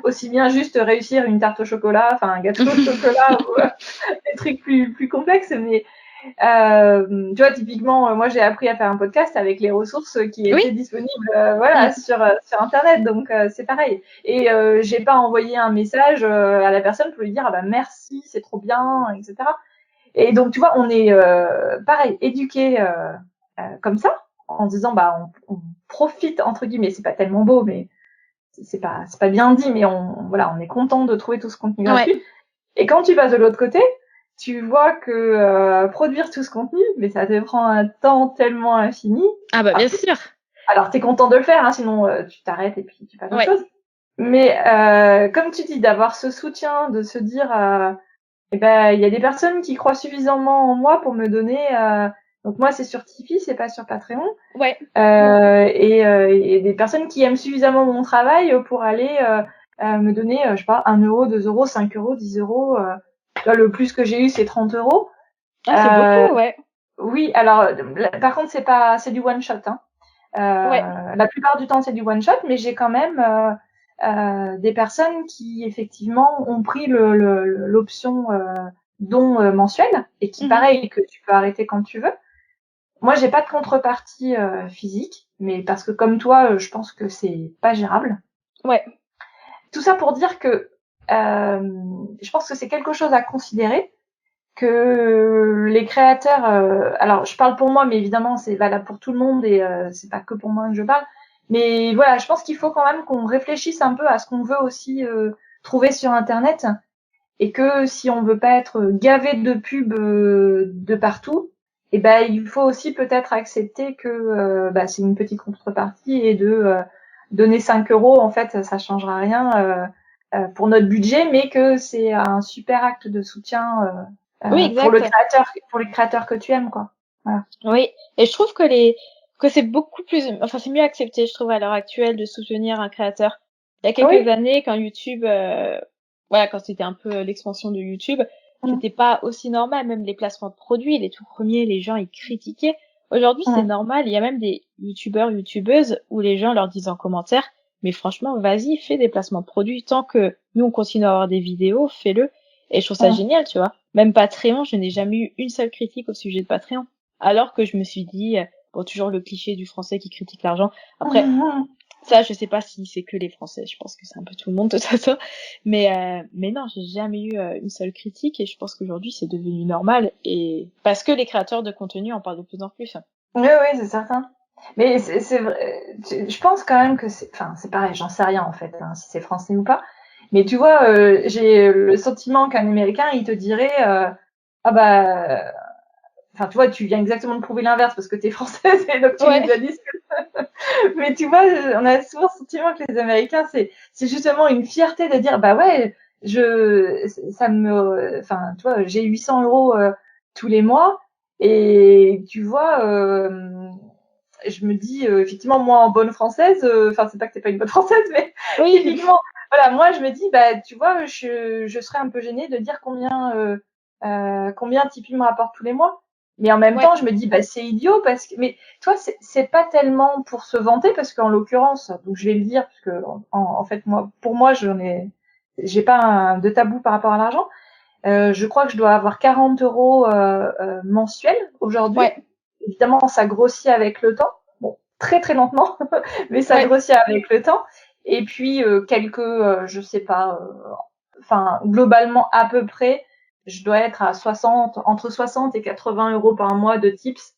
aussi bien juste réussir une tarte au chocolat, enfin un gâteau au chocolat ou des trucs plus complexes. Mais tu vois, typiquement, moi j'ai appris à faire un podcast avec les ressources qui étaient disponibles, sur internet. Donc c'est pareil. Et j'ai pas envoyé un message à la personne pour lui dire ah bah merci, c'est trop bien, etc. Et donc tu vois, on est pareil, éduqué comme ça, en disant on profite entre guillemets, c'est pas tellement beau, mais c'est pas bien dit, mais on est content de trouver tout ce contenu gratuit. Ouais. Et quand tu passes de l'autre côté, tu vois que produire tout ce contenu, mais ça te prend un temps tellement infini. Ah bah bien sûr. Alors t'es content de le faire, hein, sinon tu t'arrêtes et puis tu passes à autre chose. Mais comme tu dis, d'avoir ce soutien, de se dire il y a des personnes qui croient suffisamment en moi pour me donner. Donc moi, c'est sur Tipeee, c'est pas sur Patreon. Ouais. Et des personnes qui aiment suffisamment mon travail pour aller me donner, je sais pas, 1 euro, 2 euros, 5 euros, 10 euros. Là, le plus que j'ai eu, c'est 30 euros. Ah, c'est beaucoup, ouais. Oui, alors, par contre, c'est du one shot. Hein. Ouais. La plupart du temps, c'est du one shot, mais j'ai quand même des personnes qui effectivement ont pris l'option don mensuel et qui, pareil, que tu peux arrêter quand tu veux. Moi, j'ai pas de contrepartie physique, mais parce que comme toi, je pense que c'est pas gérable. Ouais. Tout ça pour dire que je pense que c'est quelque chose à considérer, que les créateurs, alors je parle pour moi, mais évidemment c'est valable pour tout le monde et c'est pas que pour moi que je parle. Mais voilà, je pense qu'il faut quand même qu'on réfléchisse un peu à ce qu'on veut aussi trouver sur Internet et que si on veut pas être gavé de pubs de partout, il faut aussi peut-être accepter que c'est une petite contrepartie et de donner 5 euros, en fait, ça changera rien pour notre budget, mais que c'est un super acte de soutien Oui, pour exact. pour les créateurs que tu aimes, quoi. Voilà. Oui. Et je trouve que c'est beaucoup plus, enfin, c'est mieux accepté, je trouve, à l'heure actuelle, de soutenir un créateur. Il y a quelques Oui. années, quand YouTube, quand c'était un peu l'expansion de YouTube, c'était pas aussi normal, même les placements de produits, les tout premiers, les gens, ils critiquaient. Aujourd'hui, c'est normal, il y a même des youtubeuses, où les gens leur disent en commentaire, mais franchement, vas-y, fais des placements de produits, tant que nous, on continue à avoir des vidéos, fais-le. Et je trouve ça génial, tu vois. Même Patreon, je n'ai jamais eu une seule critique au sujet de Patreon. Alors que je me suis dit, bon, toujours le cliché du français qui critique l'argent. Après, ça, je sais pas si c'est que les Français. Je pense que c'est un peu tout le monde de toute façon. Mais non, j'ai jamais eu une seule critique et je pense qu'aujourd'hui c'est devenu normal et parce que les créateurs de contenu en parlent de plus en plus. Oui, c'est certain. Mais c'est vrai, je pense quand même que c'est pareil, j'en sais rien en fait, hein, si c'est français ou pas. Mais tu vois, j'ai le sentiment qu'un Américain, il te dirait, tu vois, tu viens exactement de prouver l'inverse parce que t'es française et donc tu nous as dit Mais tu vois, on a souvent le sentiment que les Américains, c'est justement une fierté de dire, tu vois, j'ai 800 euros tous les mois et tu vois, je me dis effectivement moi en bonne française, c'est pas que t'es pas une bonne française, mais Oui. typiquement, voilà, moi je me dis, tu vois, je serais un peu gênée de dire combien Tipeee me rapporte tous les mois. Mais en même temps, je me dis, c'est idiot parce que, mais toi, c'est pas tellement pour se vanter parce qu'en l'occurrence, donc je vais le dire parce que en fait pour moi, j'ai pas de tabou par rapport à l'argent. Je crois que je dois avoir 40 euros mensuels aujourd'hui. évidemment, ça grossit avec le temps. Bon, très très lentement, mais ça grossit avec le temps. Et puis je sais pas, enfin globalement à peu près, je dois être à entre 60 et 80 euros par mois de tips.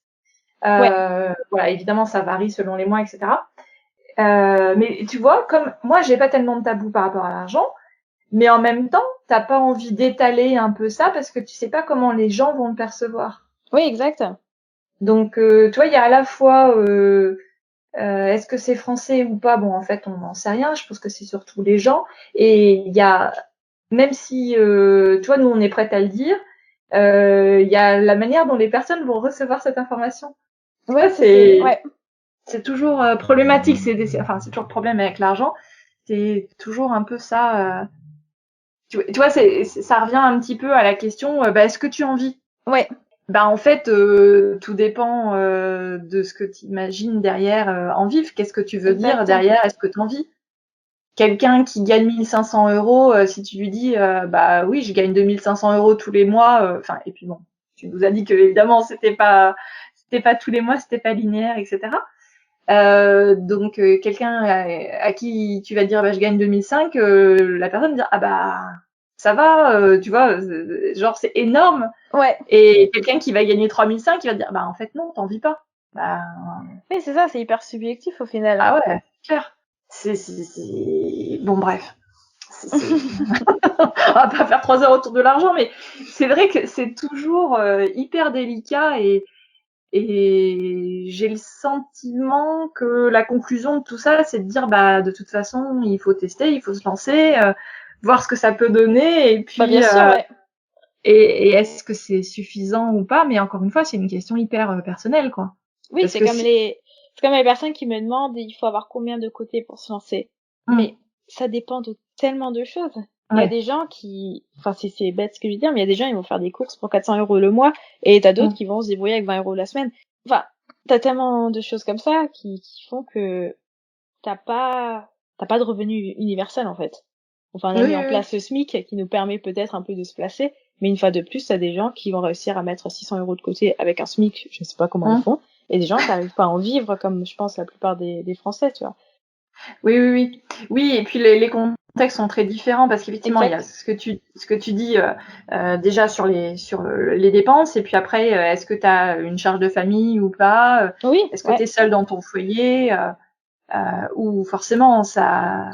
Voilà, évidemment, ça varie selon les mois, etc. Mais tu vois, comme moi, j'ai pas tellement de tabou par rapport à l'argent, mais en même temps, t'as pas envie d'étaler un peu ça parce que tu sais pas comment les gens vont le percevoir. Oui, exact. Donc, tu vois, il y a à la fois est-ce que c'est français ou pas? Bon, en fait, on n'en sait rien. Je pense que c'est surtout les gens. Et il y a, même si, tu vois, nous, on est prête à le dire, il y a la manière dont les personnes vont recevoir cette information. Oui, C'est toujours problématique. Enfin, c'est toujours le problème avec l'argent. C'est toujours un peu ça. Tu vois, ça revient un petit peu à la question, bah, est-ce que tu en vis? Ouais. Bah en fait, tout dépend de ce que tu imagines derrière en vivre. Qu'est-ce que tu veux dire derrière? Est-ce que tu en vis? Quelqu'un qui gagne 1500 euros, si tu lui dis, bah oui, je gagne 2500 euros tous les mois, enfin, et puis bon, tu nous as dit que évidemment c'était pas tous les mois, c'était pas linéaire, etc. Donc quelqu'un à qui tu vas dire, bah je gagne 2005, la personne va dire, ah bah ça va, tu vois, genre c'est énorme. Ouais. Et quelqu'un qui va gagner 3005, il va dire, bah en fait non, t'en vis pas. Bah... Oui, c'est ça, c'est hyper subjectif au final. Ah ouais, c'est clair. Bon bref. On va pas faire 3 heures autour de l'argent, mais c'est vrai que c'est toujours hyper délicat et j'ai le sentiment que la conclusion de tout ça, c'est de dire, bah de toute façon, il faut tester, il faut se lancer, voir ce que ça peut donner, et puis bah, bien sûr, ouais. et est-ce que c'est suffisant ou pas? Mais encore une fois, c'est une question hyper personnelle, quoi. Oui, c'est comme les personnes qui me demandent, il faut avoir combien de côté pour se lancer. Mais ça dépend de tellement de choses. Il y a des gens qui, enfin, c'est bête ce que je veux dire, mais il y a des gens, ils vont faire des courses pour 400 euros le mois, et t'as d'autres qui vont se débrouiller avec 20 euros la semaine. Enfin, t'as tellement de choses comme ça qui font que t'as pas de revenu universel, en fait. Enfin, on a mis en place le SMIC qui nous permet peut-être un peu de se placer, mais une fois de plus, t'as des gens qui vont réussir à mettre 600 euros de côté avec un SMIC, je sais pas comment ils font, et des gens qui n'arrivent pas à en vivre comme je pense la plupart des Français, tu vois. Oui, et puis les contextes sont très différents parce qu'effectivement, il y a ce que tu dis déjà sur les dépenses, et puis après, est-ce que tu as une charge de famille ou pas? Oui. Est-ce que tu es seule dans ton foyer? Ou forcément, ça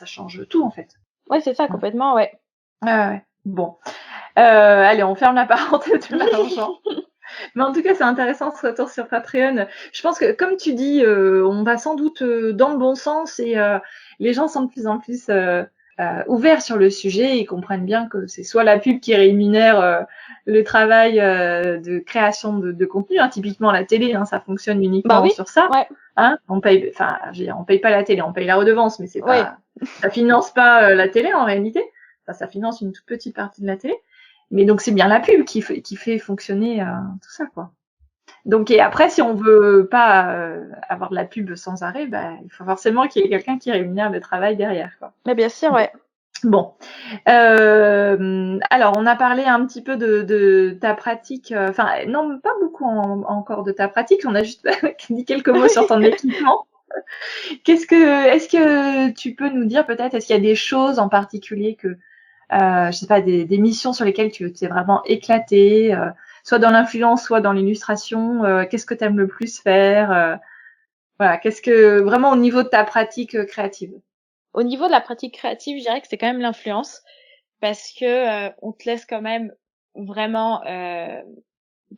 change tout en fait. Ouais, c'est ça, complètement, ouais. Bon. Allez, on ferme la parenthèse de l'argent. Mais en tout cas, c'est intéressant ce retour sur Patreon. Je pense que, comme tu dis, on va sans doute dans le bon sens, et les gens sont de plus en plus ouverts sur le sujet. Ils comprennent bien que c'est soit la pub qui rémunère le travail de création de contenu, hein, typiquement la télé, hein, ça fonctionne uniquement sur ça. Ouais. Hein, on paye pas la télé, on paye la redevance, mais c'est pas, ça finance pas la télé en réalité. Enfin, ça finance une toute petite partie de la télé. Mais donc c'est bien la pub qui fait fonctionner tout ça, quoi. Donc, et après, si on veut pas avoir de la pub sans arrêt, bah, il faut forcément qu'il y ait quelqu'un qui rémunère le travail derrière, quoi. Mais bien sûr, ouais. Bon. Alors, on a parlé un petit peu de ta pratique. Enfin, non, pas beaucoup encore de ta pratique. On a juste dit quelques mots sur ton équipement. Est-ce que tu peux nous dire peut-être, est-ce qu'il y a des choses en particulier que je sais pas, des missions sur lesquelles tu t'es vraiment éclatée, soit dans l'influence, soit dans l'illustration, qu'est-ce que tu aimes le plus faire, voilà, qu'est-ce que vraiment au niveau de ta pratique créative? Au niveau de la pratique créative, je dirais que c'est quand même l'influence, parce que on te laisse quand même vraiment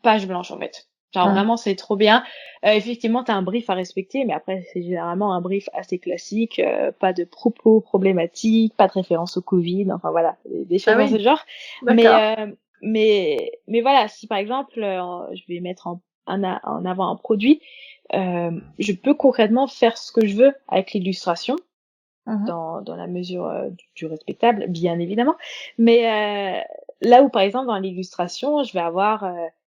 page blanche en fait. Genre vraiment c'est trop bien. Effectivement t'as un brief à respecter, mais après c'est généralement un brief assez classique, pas de propos problématiques, pas de référence au Covid, enfin voilà, des choses dans ce genre. Mais voilà, si par exemple je vais mettre en avant un produit, je peux concrètement faire ce que je veux avec l'illustration. Dans la mesure du respectable, bien évidemment. Mais là où, par exemple, dans l'illustration, je vais avoir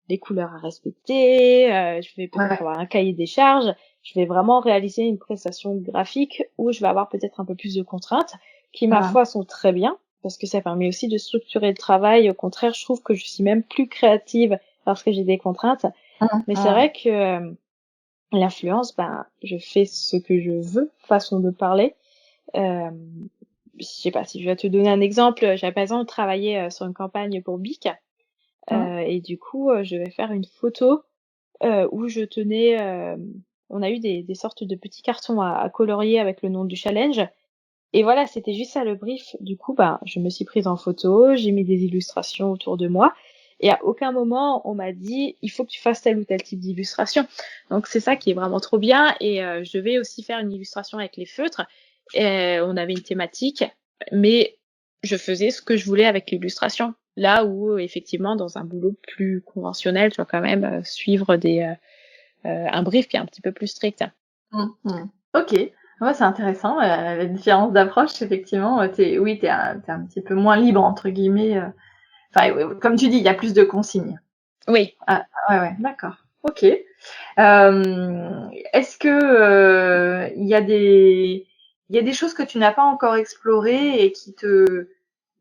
des couleurs à respecter, je vais peut-être avoir un cahier des charges, je vais vraiment réaliser une prestation graphique où je vais avoir peut-être un peu plus de contraintes, qui, ma foi, sont très bien, parce que ça permet aussi de structurer le travail. Au contraire, je trouve que je suis même plus créative parce que j'ai des contraintes. Mais c'est vrai que l'influence, ben, je fais ce que je veux, façon de parler. Euh, je sais pas si je vais te donner un exemple. J'avais par exemple travaillé sur une campagne pour Bic, et du coup, je vais faire une photo où je tenais. On a eu des sortes de petits cartons à colorier avec le nom du challenge. Et voilà, c'était juste ça le brief. Du coup, bah, je me suis prise en photo, j'ai mis des illustrations autour de moi. Et à aucun moment, on m'a dit, il faut que tu fasses tel ou tel type d'illustration. Donc, c'est ça qui est vraiment trop bien. Et je vais aussi faire une illustration avec les feutres. Et, on avait une thématique, mais je faisais ce que je voulais avec l'illustration. Là où, effectivement, dans un boulot plus conventionnel, tu dois quand même suivre un brief qui est un petit peu plus strict. Ok, ouais, c'est intéressant. La différence d'approche, effectivement, t'es un petit peu moins libre entre guillemets. Enfin, comme tu dis, il y a plus de consignes. Oui. Ah, ouais, d'accord. Ok. Est-ce que il y a des choses que tu n'as pas encore explorées et qui te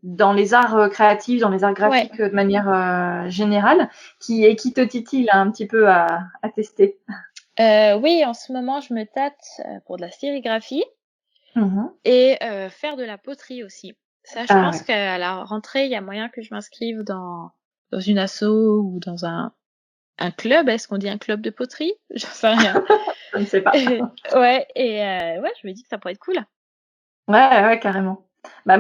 dans les arts créatifs, dans les arts graphiques de manière générale, qui te titillent un petit peu à tester? Oui, en ce moment, je me tâte pour de la sérigraphie et faire de la poterie aussi. Ça, je pense qu'à la rentrée, il y a moyen que je m'inscrive dans une asso ou dans un club. Est-ce qu'on dit un club de poterie? J'en sais rien. Je ne sais pas. Ouais, et ouais, je me dis que ça pourrait être cool. Ouais, carrément. Bah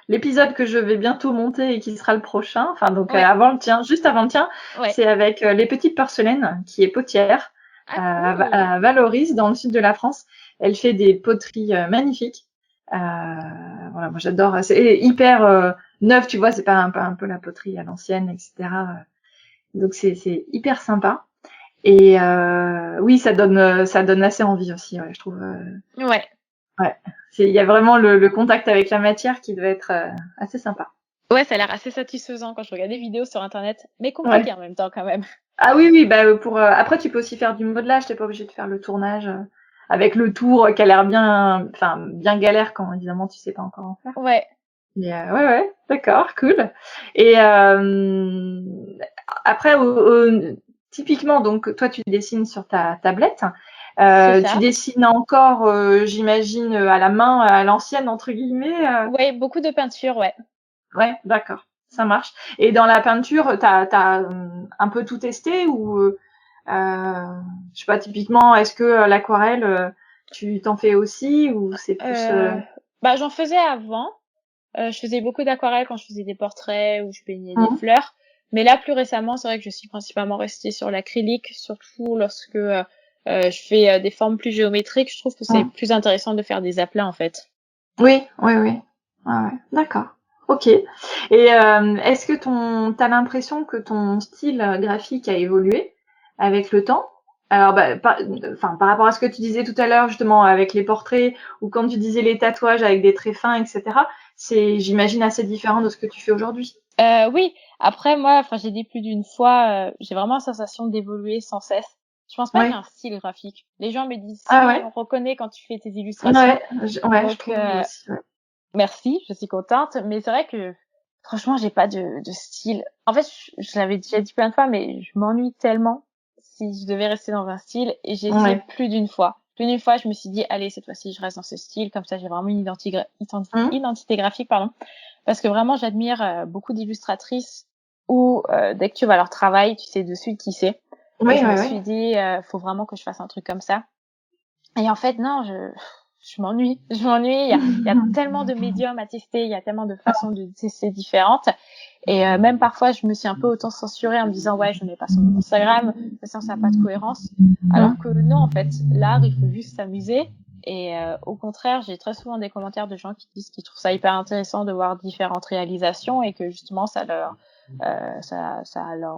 l'épisode que je vais bientôt monter et qui sera le prochain, enfin donc avant le tien, juste avant le tien, c'est avec les petites porcelaines qui est potière à Valoris dans le sud de la France. Elle fait des poteries magnifiques. Voilà, moi j'adore. C'est hyper neuf, tu vois, c'est pas un peu la poterie à l'ancienne, etc. Donc c'est hyper sympa. Et oui, ça donne assez envie aussi, ouais, je trouve. Ouais. Ouais, il y a vraiment le contact avec la matière qui doit être assez sympa. Ouais, ça a l'air assez satisfaisant quand je regarde des vidéos sur internet, mais compliqué en même temps quand même. Ah oui, bah pour après tu peux aussi faire du modelage, t'es pas obligé de faire le tournage avec le tour qui a l'air bien galère quand évidemment tu sais pas encore en faire. Ouais. Mais ouais, d'accord, cool. Et après, typiquement, donc toi tu dessines sur ta tablette. Tu dessines encore, j'imagine, à la main, à l'ancienne entre guillemets. Ouais, beaucoup de peinture, ouais. Ouais, d'accord, ça marche. Et dans la peinture, t'as un peu tout testé ou je sais pas, typiquement, est-ce que l'aquarelle, tu t'en fais aussi ou c'est plus Bah j'en faisais avant. Je faisais beaucoup d'aquarelle quand je faisais des portraits ou je peignais des fleurs. Mais là, plus récemment, c'est vrai que je suis principalement restée sur l'acrylique, surtout lorsque je fais des formes plus géométriques. Je trouve que c'est plus intéressant de faire des aplats, en fait. Oui. Ouais, d'accord. Ok. Et est-ce que t'as l'impression que ton style graphique a évolué avec le temps? Alors, par rapport à ce que tu disais tout à l'heure, justement, avec les portraits, ou quand tu disais les tatouages avec des traits fins, etc., c'est, j'imagine, assez différent de ce que tu fais aujourd'hui. Oui. Après, moi, j'ai dit plus d'une fois, j'ai vraiment la sensation d'évoluer sans cesse. Je pense pas que j'ai un style graphique. Les gens me disent si, on reconnaît quand tu fais tes illustrations. Je trouve aussi, ouais. Merci, je suis contente, mais c'est vrai que franchement, j'ai pas de style. En fait, je l'avais déjà dit plein de fois, mais je m'ennuie tellement si je devais rester dans un style et j'ai essayé plus d'une fois. Plus d'une fois, je me suis dit, allez, cette fois-ci, je reste dans ce style, comme ça, j'ai vraiment une identité graphique, pardon. Parce que vraiment, j'admire beaucoup d'illustratrices où dès que tu vois leur travail, tu sais de suite qui c'est. Et je me suis dit, faut vraiment que je fasse un truc comme ça. Et en fait, non, je m'ennuie. Je m'ennuie. Il y a tellement de médiums à tester, il y a tellement de façons de tester différentes. Et même parfois, je me suis un peu autant censurée en me disant, ouais, je ne mets pas sur mon Instagram, ça n'a pas de cohérence. Alors que non, en fait, l'art, il faut juste s'amuser. Et au contraire, j'ai très souvent des commentaires de gens qui disent qu'ils trouvent ça hyper intéressant de voir différentes réalisations et que justement, ça leur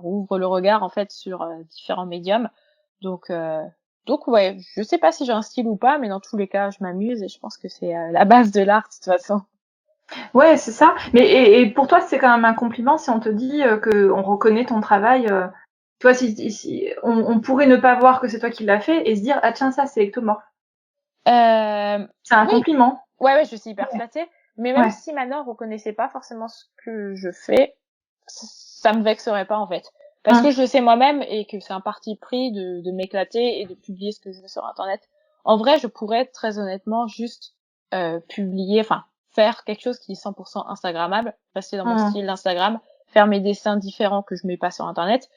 ouvre le regard, en fait, sur différents médiums. Donc ouais, je sais pas si j'ai un style ou pas, mais dans tous les cas, je m'amuse et je pense que c'est la base de l'art de toute façon. Ouais, c'est ça. Mais et pour toi, c'est quand même un compliment si on te dit que on reconnaît ton travail. Tu vois, si on pourrait ne pas voir que c'est toi qui l'as fait et se dire ah tiens ça c'est ectomorphe. C'est un compliment. Ouais, je suis hyper flattée. Mais même si maintenant on reconnaissait pas forcément ce que je fais, ça me vexerait pas en fait. parce que je le sais moi-même et que c'est un parti pris de m'éclater et de publier ce que je veux sur Internet. En vrai, je pourrais très honnêtement juste publier, enfin faire quelque chose qui est 100% Instagrammable, rester dans mon style d'Instagram, faire mes dessins différents que je mets pas sur Internet.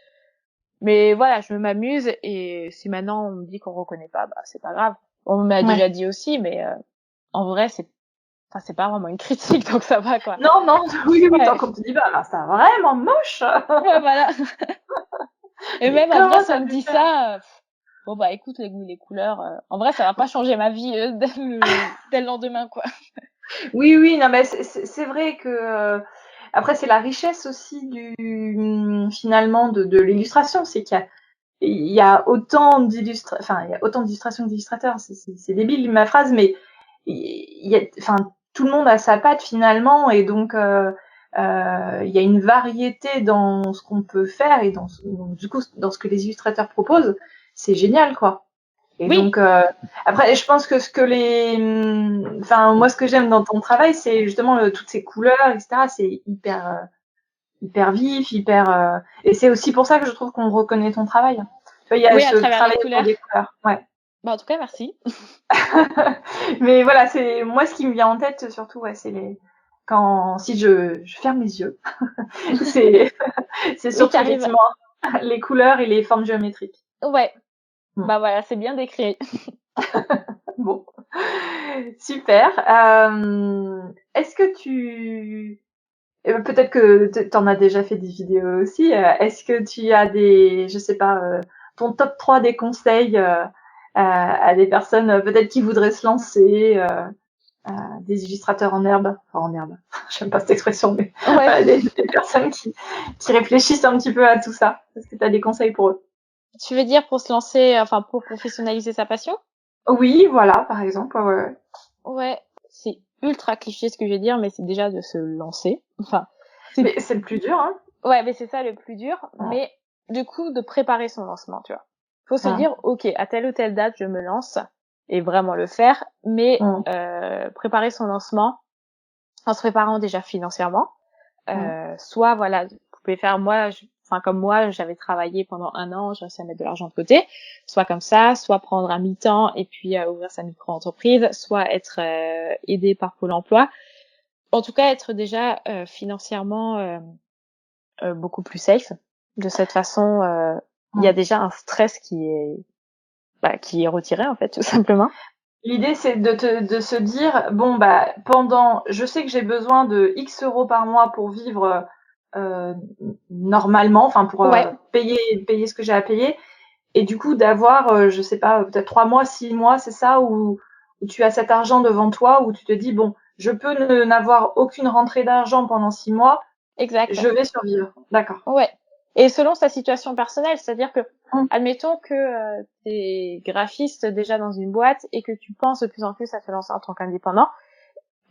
Mais voilà, je m'amuse et si maintenant on me dit qu'on reconnaît pas, bah c'est pas grave. On m'a déjà dit aussi, mais en vrai c'est pas vraiment une critique, donc ça va quoi. Non, oui, tant qu'on te dit bah c'est vraiment moche. Ouais, voilà. Et même en vrai, si on me dit ça, bon bah écoute, les goûts et les couleurs, en vrai, ça va pas changer ma vie dès le lendemain, quoi. Oui, non mais c'est vrai que après c'est la richesse aussi finalement de l'illustration, c'est qu'il y a autant d'illustrations que d'illustrateurs. C'est débile ma phrase, mais tout le monde a sa patte finalement, et donc il y a une variété dans ce qu'on peut faire et donc, du coup dans ce que les illustrateurs proposent. C'est génial, quoi. Et donc après, je pense que moi ce que j'aime dans ton travail, c'est justement toutes ces couleurs, etc. C'est hyper vif, et c'est aussi pour ça que je trouve qu'on reconnaît ton travail. Tu vois, il y a ce travail autour des couleurs. Ouais. Bah en tout cas, merci. Mais voilà, c'est moi ce qui me vient en tête surtout, c'est si je ferme les yeux, c'est surtout effectivement les couleurs et les formes géométriques. Ouais. Bah voilà, c'est bien décrit. Bon, super. Est-ce que peut-être que t'en as déjà fait des vidéos aussi. Est-ce que tu as je sais pas, ton top 3 des conseils à des personnes peut-être qui voudraient se lancer, des illustrateurs en herbe, enfin en herbe, j'aime pas cette expression, mais des personnes qui réfléchissent un petit peu à tout ça. Est-ce que tu as des conseils pour eux? Tu veux dire pour se lancer, enfin pour professionnaliser sa passion? Oui, voilà, par exemple. Ouais, c'est ultra cliché ce que je vais dire, mais c'est déjà de se lancer. Enfin, mais c'est le plus dur, hein. Ouais, mais c'est ça le plus dur. Mais du coup, de préparer son lancement, tu vois. Faut se dire, ok, à telle ou telle date, je me lance et vraiment le faire. Mais préparer son lancement en se préparant déjà financièrement. Soit, voilà, vous pouvez faire, comme moi, j'avais travaillé pendant 1 an, j'ai réussi à mettre de l'argent de côté. Soit comme ça, soit prendre un mi-temps et puis ouvrir sa micro-entreprise, soit être aidé par Pôle emploi. En tout cas, être déjà financièrement beaucoup plus safe. De cette façon, il y a déjà un stress qui est retiré en fait, tout simplement. L'idée, c'est de se dire, bon, je sais que j'ai besoin de X euros par mois pour vivre normalement, enfin pour payer ce que j'ai à payer, et du coup d'avoir, je sais pas, peut-être 3 mois, 6 mois, c'est ça, où tu as cet argent devant toi, où tu te dis, bon, je peux n'avoir aucune rentrée d'argent pendant 6 mois, exact. Je vais survivre. D'accord. Ouais. Et selon sa situation personnelle, c'est-à-dire que, admettons que t'es graphiste déjà dans une boîte et que tu penses de plus en plus à te lancer en tant qu'indépendant,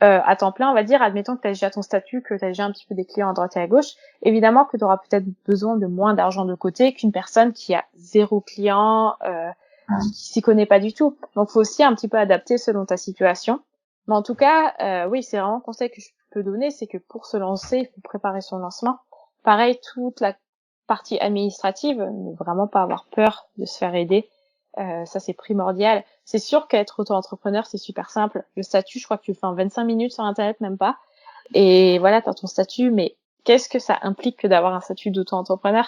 à temps plein, on va dire, admettons que tu as déjà ton statut, que tu as déjà un petit peu des clients à droite et à gauche, évidemment que tu auras peut-être besoin de moins d'argent de côté qu'une personne qui a 0 client, qui s'y connaît pas du tout. Donc, faut aussi un petit peu adapter selon ta situation. Mais en tout cas, oui, c'est vraiment un conseil que je peux donner, c'est que pour se lancer, il faut préparer son lancement. Pareil, toute la partie administrative, ne vraiment pas avoir peur de se faire aider. Ça, c'est primordial. C'est sûr qu'être auto-entrepreneur, c'est super simple. Le statut, je crois que tu le fais en 25 minutes sur Internet, même pas. Et voilà, t'as ton statut, mais qu'est-ce que ça implique que d'avoir un statut d'auto-entrepreneur?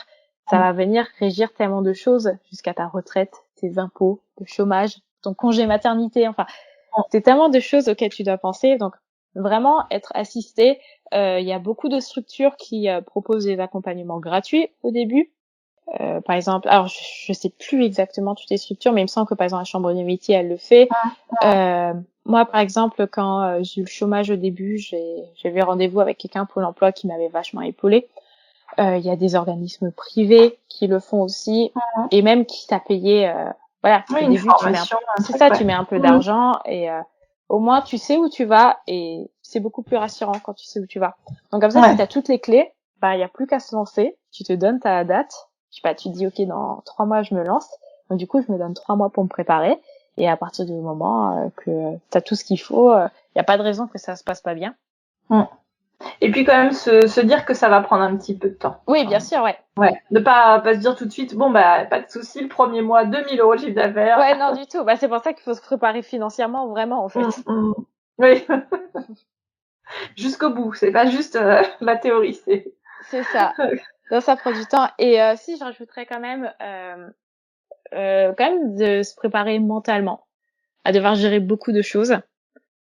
Ça va venir régir tellement de choses jusqu'à ta retraite, tes impôts, le chômage, ton congé maternité, enfin, c'est tellement de choses auxquelles tu dois penser. Donc, vraiment, être assisté. Il y a beaucoup de structures qui proposent des accompagnements gratuits au début. Par exemple, alors je sais plus exactement toutes les structures, mais il me semble que par exemple la Chambre des métiers elle le fait. Moi par exemple quand j'ai eu le chômage au début, j'avais rendez-vous avec quelqu'un Pôle emploi qui m'avait vachement épaulé. Il y a des organismes privés qui le font aussi, et même qui t'a payé. Voilà, au début tu mets un peu d'argent et au moins tu sais où tu vas et c'est beaucoup plus rassurant quand tu sais où tu vas. Donc comme ça, si t'as toutes les clés, il y a plus qu'à se lancer. Tu te donnes ta date. Je sais pas, tu te dis ok, dans 3 mois je me lance. Donc du coup je me donne 3 mois pour me préparer et à partir du moment que t'as tout ce qu'il faut, y a pas de raison que ça se passe pas bien. Et puis quand même se dire que ça va prendre un petit peu de temps. Oui, bien sûr, ouais. Ouais. Ne pas se dire tout de suite, bon, bah, pas de souci, le premier mois, 2000 € de chiffre d'affaires. Ouais, non, du tout. Bah, c'est pour ça qu'il faut se préparer financièrement, vraiment, en fait. Oui. Jusqu'au bout. C'est pas juste la théorie, c'est. C'est ça. Donc, ça prend du temps. Et si, je rajouterais quand même de se préparer mentalement à devoir gérer beaucoup de choses.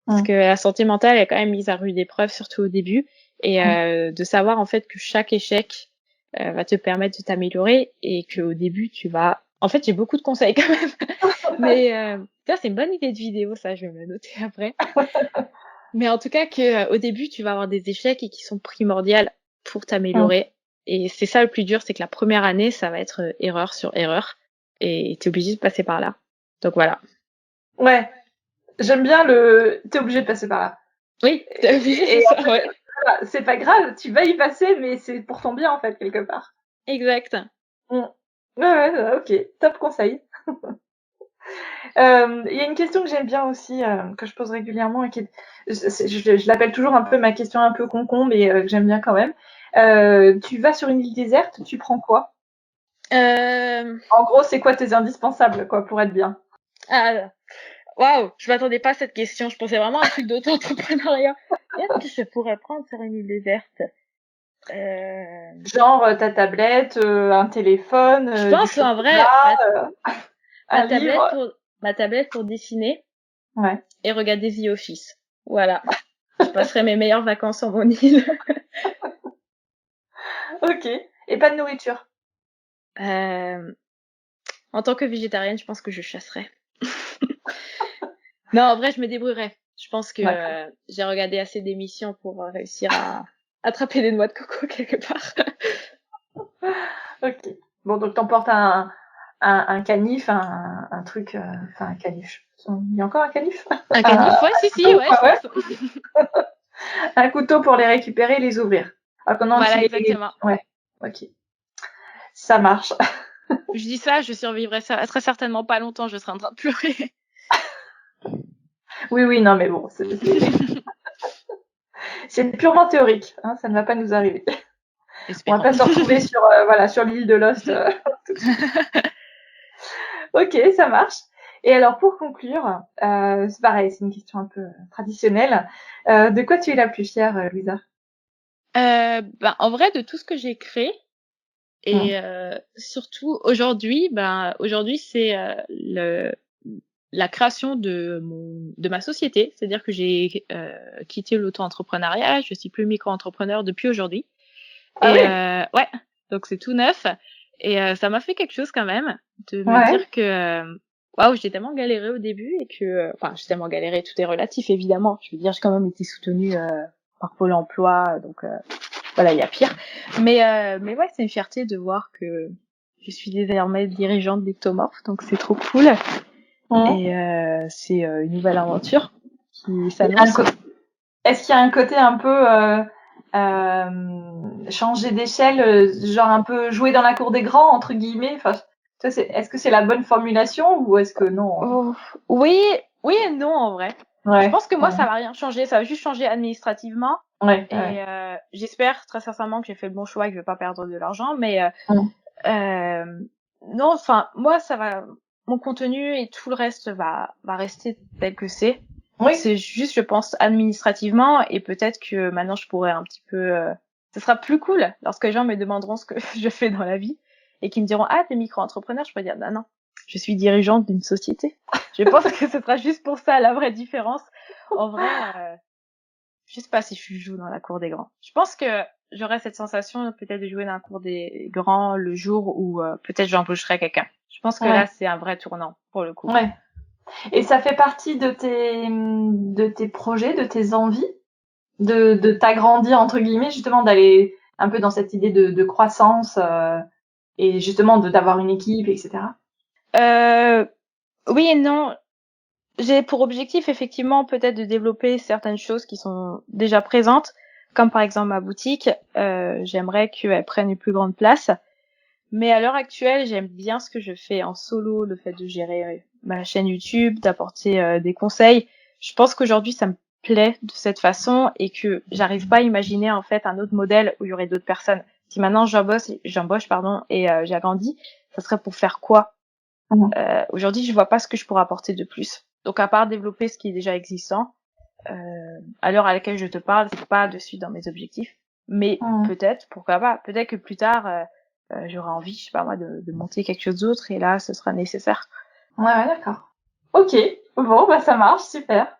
Parce que la santé mentale est quand même mise à rude épreuve, surtout au début. Et de savoir, en fait, que chaque échec va te permettre de t'améliorer et qu'au début, tu vas... En fait, j'ai beaucoup de conseils quand même. Mais c'est une bonne idée de vidéo, ça, je vais me le noter après. Mais en tout cas, que au début, tu vas avoir des échecs et qui sont primordiaux pour t'améliorer. Et c'est ça le plus dur, c'est que la première année, ça va être erreur sur erreur. Et t'es obligé de passer par là. Donc voilà. Ouais. J'aime bien t'es obligé de passer par là. Oui, c'est ça, ouais. C'est pas grave, tu vas y passer, mais c'est pour ton bien, en fait, quelque part. Exact. Ouais, ok. Top conseil. Il y a une question que j'aime bien aussi, que je pose régulièrement et je l'appelle toujours un peu ma question un peu concon, mais que j'aime bien quand même. Tu vas sur une île déserte, tu prends quoi? En gros, c'est quoi tes indispensables, quoi, pour être bien? Ah, waouh, je m'attendais pas à cette question. Je pensais vraiment à un truc d'auto-entrepreneuriat. Qu'est-ce que je pourrais prendre sur une île déserte? Genre ta tablette, un téléphone, Je du pense en vrai chocolat, ma un livre. tablette pour dessiner Ouais. et regarder The Office. Voilà. Je passerai mes meilleures vacances sur mon île. Ok. Et pas de nourriture? En tant que végétarienne, je pense que je chasserais. Non, en vrai, je me débrouillerais. Je pense que j'ai regardé assez d'émissions pour réussir à attraper des noix de coco quelque part. Ok. Bon, donc t'emportes un canif, un truc, enfin un canif. Il y a encore un canif? Un canif, ouais, si, ouais, je pense. Un couteau pour les récupérer et les ouvrir. Ah, non, Voilà, exactement. Ouais, ok. Ça marche. Je dis ça, je survivrai ça très certainement pas longtemps, je serai en train de pleurer. Oui, non, mais bon, c'est purement théorique, hein, ça ne va pas nous arriver. On va Espérons. pas se retrouver sur l'île de Lost. Ok, ça marche. Et alors, pour conclure, c'est pareil, c'est une question un peu traditionnelle. De quoi tu es la plus fière, Louisa? En vrai, de tout ce que j'ai créé, et surtout aujourd'hui, c'est la création de ma société. C'est-à-dire que j'ai quitté l'auto-entrepreneuriat, je suis plus micro-entrepreneur depuis aujourd'hui. Ah Et oui? ouais, donc c'est tout neuf. Et ça m'a fait quelque chose quand même de me Ouais. dire que waouh, j'ai tellement galéré au début et que j'ai tellement galéré, tout est relatif évidemment. Je veux dire, j'ai quand même été soutenue par Pôle emploi, donc voilà, il y a pire. Mais ouais, c'est une fierté de voir que je suis désormais dirigeante d'Ectomorph, donc c'est trop cool. Et c'est une nouvelle aventure qui s'annonce. Est-ce qu'il y a un côté un peu changer d'échelle, genre un peu jouer dans la cour des grands, entre guillemets? Enfin, est-ce que c'est la bonne formulation ou est-ce que non? Oh, oui et non en vrai. Je Ouais, pense que moi ça va rien changer, ça va juste changer administrativement. ouais. Et j'espère très sincèrement que j'ai fait le bon choix et que je vais pas perdre de l'argent. Mais non, enfin moi ça va, mon contenu et tout le reste va rester tel que c'est. Oui. C'est juste, je pense, administrativement, et peut-être que maintenant je pourrais un petit peu... ce sera plus cool lorsque les gens me demanderont ce que je fais dans la vie et qu'ils me diront « Ah, t'es micro-entrepreneur ?» Je pourrais dire « Non, je suis dirigeante d'une société. » Je pense que ce sera juste pour ça la vraie différence. En vrai, je sais pas si je joue dans la cour des grands. Je pense que j'aurais cette sensation peut-être de jouer dans la cour des grands le jour où peut-être j'embaucherai quelqu'un. Je pense que là, c'est un vrai tournant pour le coup. Ouais. Et ça fait partie de tes projets, de tes envies, de t'agrandir entre guillemets, justement d'aller un peu dans cette idée de croissance et justement d'avoir une équipe, etc. Oui et non. J'ai pour objectif effectivement peut-être de développer certaines choses qui sont déjà présentes, comme par exemple ma boutique. J'aimerais qu'elle prenne une plus grande place. Mais à l'heure actuelle, j'aime bien ce que je fais en solo, le fait de gérer ma chaîne YouTube, d'apporter des conseils. Je pense qu'aujourd'hui, ça me plaît de cette façon et que j'arrive pas à imaginer en fait un autre modèle où il y aurait d'autres personnes. Si maintenant j'embauche et j'agrandis, ça serait pour faire quoi? Aujourd'hui, je vois pas ce que je pourrais apporter de plus. Donc à part développer ce qui est déjà existant, à l'heure à laquelle je te parle, c'est pas dessus dans mes objectifs. Mais peut-être, pourquoi pas, peut-être que plus tard, j'aurai envie, je sais pas moi, de monter quelque chose d'autre et là, ce sera nécessaire. Ouais, d'accord. Ok, bon, bah ça marche, super.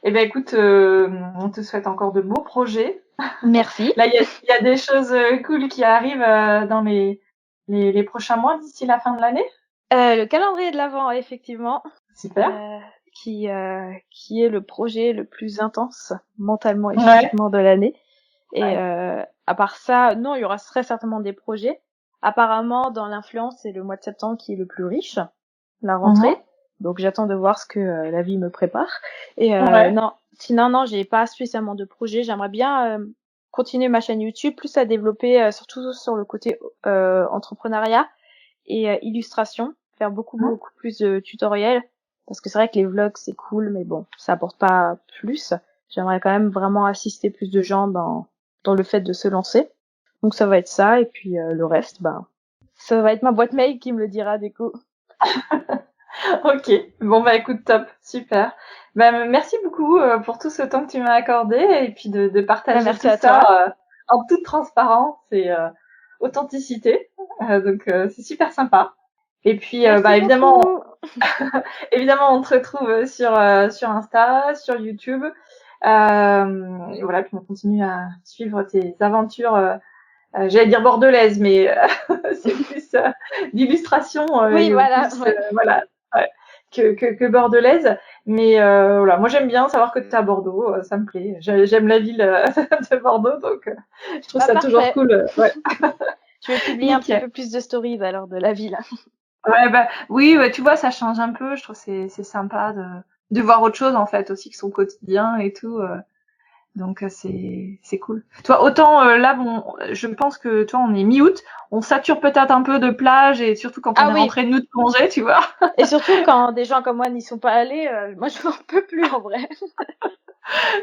Eh ben écoute, on te souhaite encore de beaux projets. Merci. Là, il y a des choses cool qui arrivent dans les prochains mois d'ici la fin de l'année. Le calendrier de l'Avent, effectivement. Super. Qui est le projet le plus intense mentalement et physiquement de l'année. Et à part ça, non, il y aura très certainement des projets. Apparemment, dans l'influence, c'est le mois de septembre qui est le plus riche, la rentrée. Donc j'attends de voir ce que la vie me prépare. Et non, sinon non, j'ai pas spécialement de projet. J'aimerais bien continuer ma chaîne YouTube, plus à développer, surtout sur le côté entrepreneuriat et illustration, faire beaucoup plus de tutoriels. Parce que c'est vrai que les vlogs c'est cool, mais bon, ça apporte pas plus. J'aimerais quand même vraiment assister plus de gens dans le fait de se lancer. Donc ça va être ça, et puis le reste, ça va être ma boîte mail qui me le dira du coup. Ok, bon bah écoute, top, super. Bah, merci beaucoup pour tout ce temps que tu m'as accordé et puis de partager merci tout ça en toute transparence et authenticité. Donc c'est super sympa. Et puis évidemment, évidemment on te retrouve sur Insta, sur YouTube. Et voilà, puis on continue à suivre tes aventures. J'allais dire bordelaise, mais c'est plus d'illustration, oui, voilà, plus, voilà, que bordelaise. Mais voilà, moi j'aime bien savoir que tu es à Bordeaux, ça me plaît. J'aime la ville de Bordeaux, donc je trouve ça toujours cool. Ouais. Je vais publier un petit peu plus de stories alors de la ville. Ouais, oui, tu vois, ça change un peu. Je trouve que c'est sympa de voir autre chose en fait aussi que son quotidien et tout. Donc c'est cool. Toi autant là bon, je pense que toi on est mi-août, on sature peut-être un peu de plage et surtout quand on est rentré nous de congé, tu vois. Et surtout quand des gens comme moi n'y sont pas allés, moi je n'en peux plus en vrai.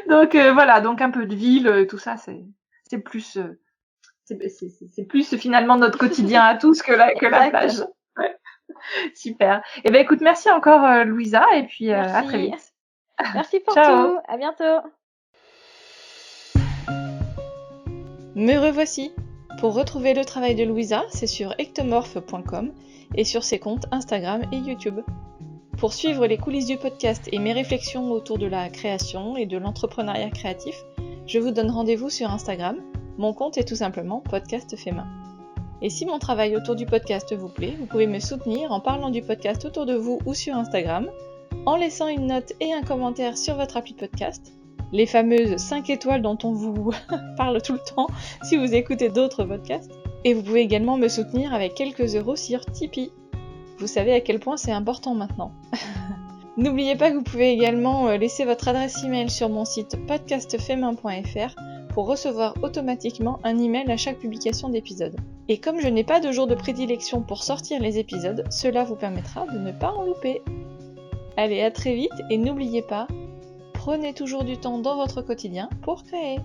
Donc voilà, donc un peu de ville, tout ça c'est plus c'est plus finalement notre quotidien à tous que la plage. Ouais. Super. Et ben écoute, merci encore Louisa et puis à très vite. Merci pour tout. À bientôt. Me revoici. Pour retrouver le travail de Louisa, c'est sur ectomorph.com et sur ses comptes Instagram et YouTube. Pour suivre les coulisses du podcast et mes réflexions autour de la création et de l'entrepreneuriat créatif, je vous donne rendez-vous sur Instagram. Mon compte est tout simplement Podcast Fait Main. Et si mon travail autour du podcast vous plaît, vous pouvez me soutenir en parlant du podcast autour de vous ou sur Instagram, en laissant une note et un commentaire sur votre appli de podcast, les fameuses 5 étoiles dont on vous parle tout le temps si vous écoutez d'autres podcasts. Et vous pouvez également me soutenir avec quelques euros sur Tipeee. Vous savez à quel point c'est important maintenant. N'oubliez pas que vous pouvez également laisser votre adresse email sur mon site podcastfaitmain.fr pour recevoir automatiquement un email à chaque publication d'épisode. Et comme je n'ai pas de jour de prédilection pour sortir les épisodes, cela vous permettra de ne pas en louper. Allez, à très vite et n'oubliez pas, prenez toujours du temps dans votre quotidien pour créer.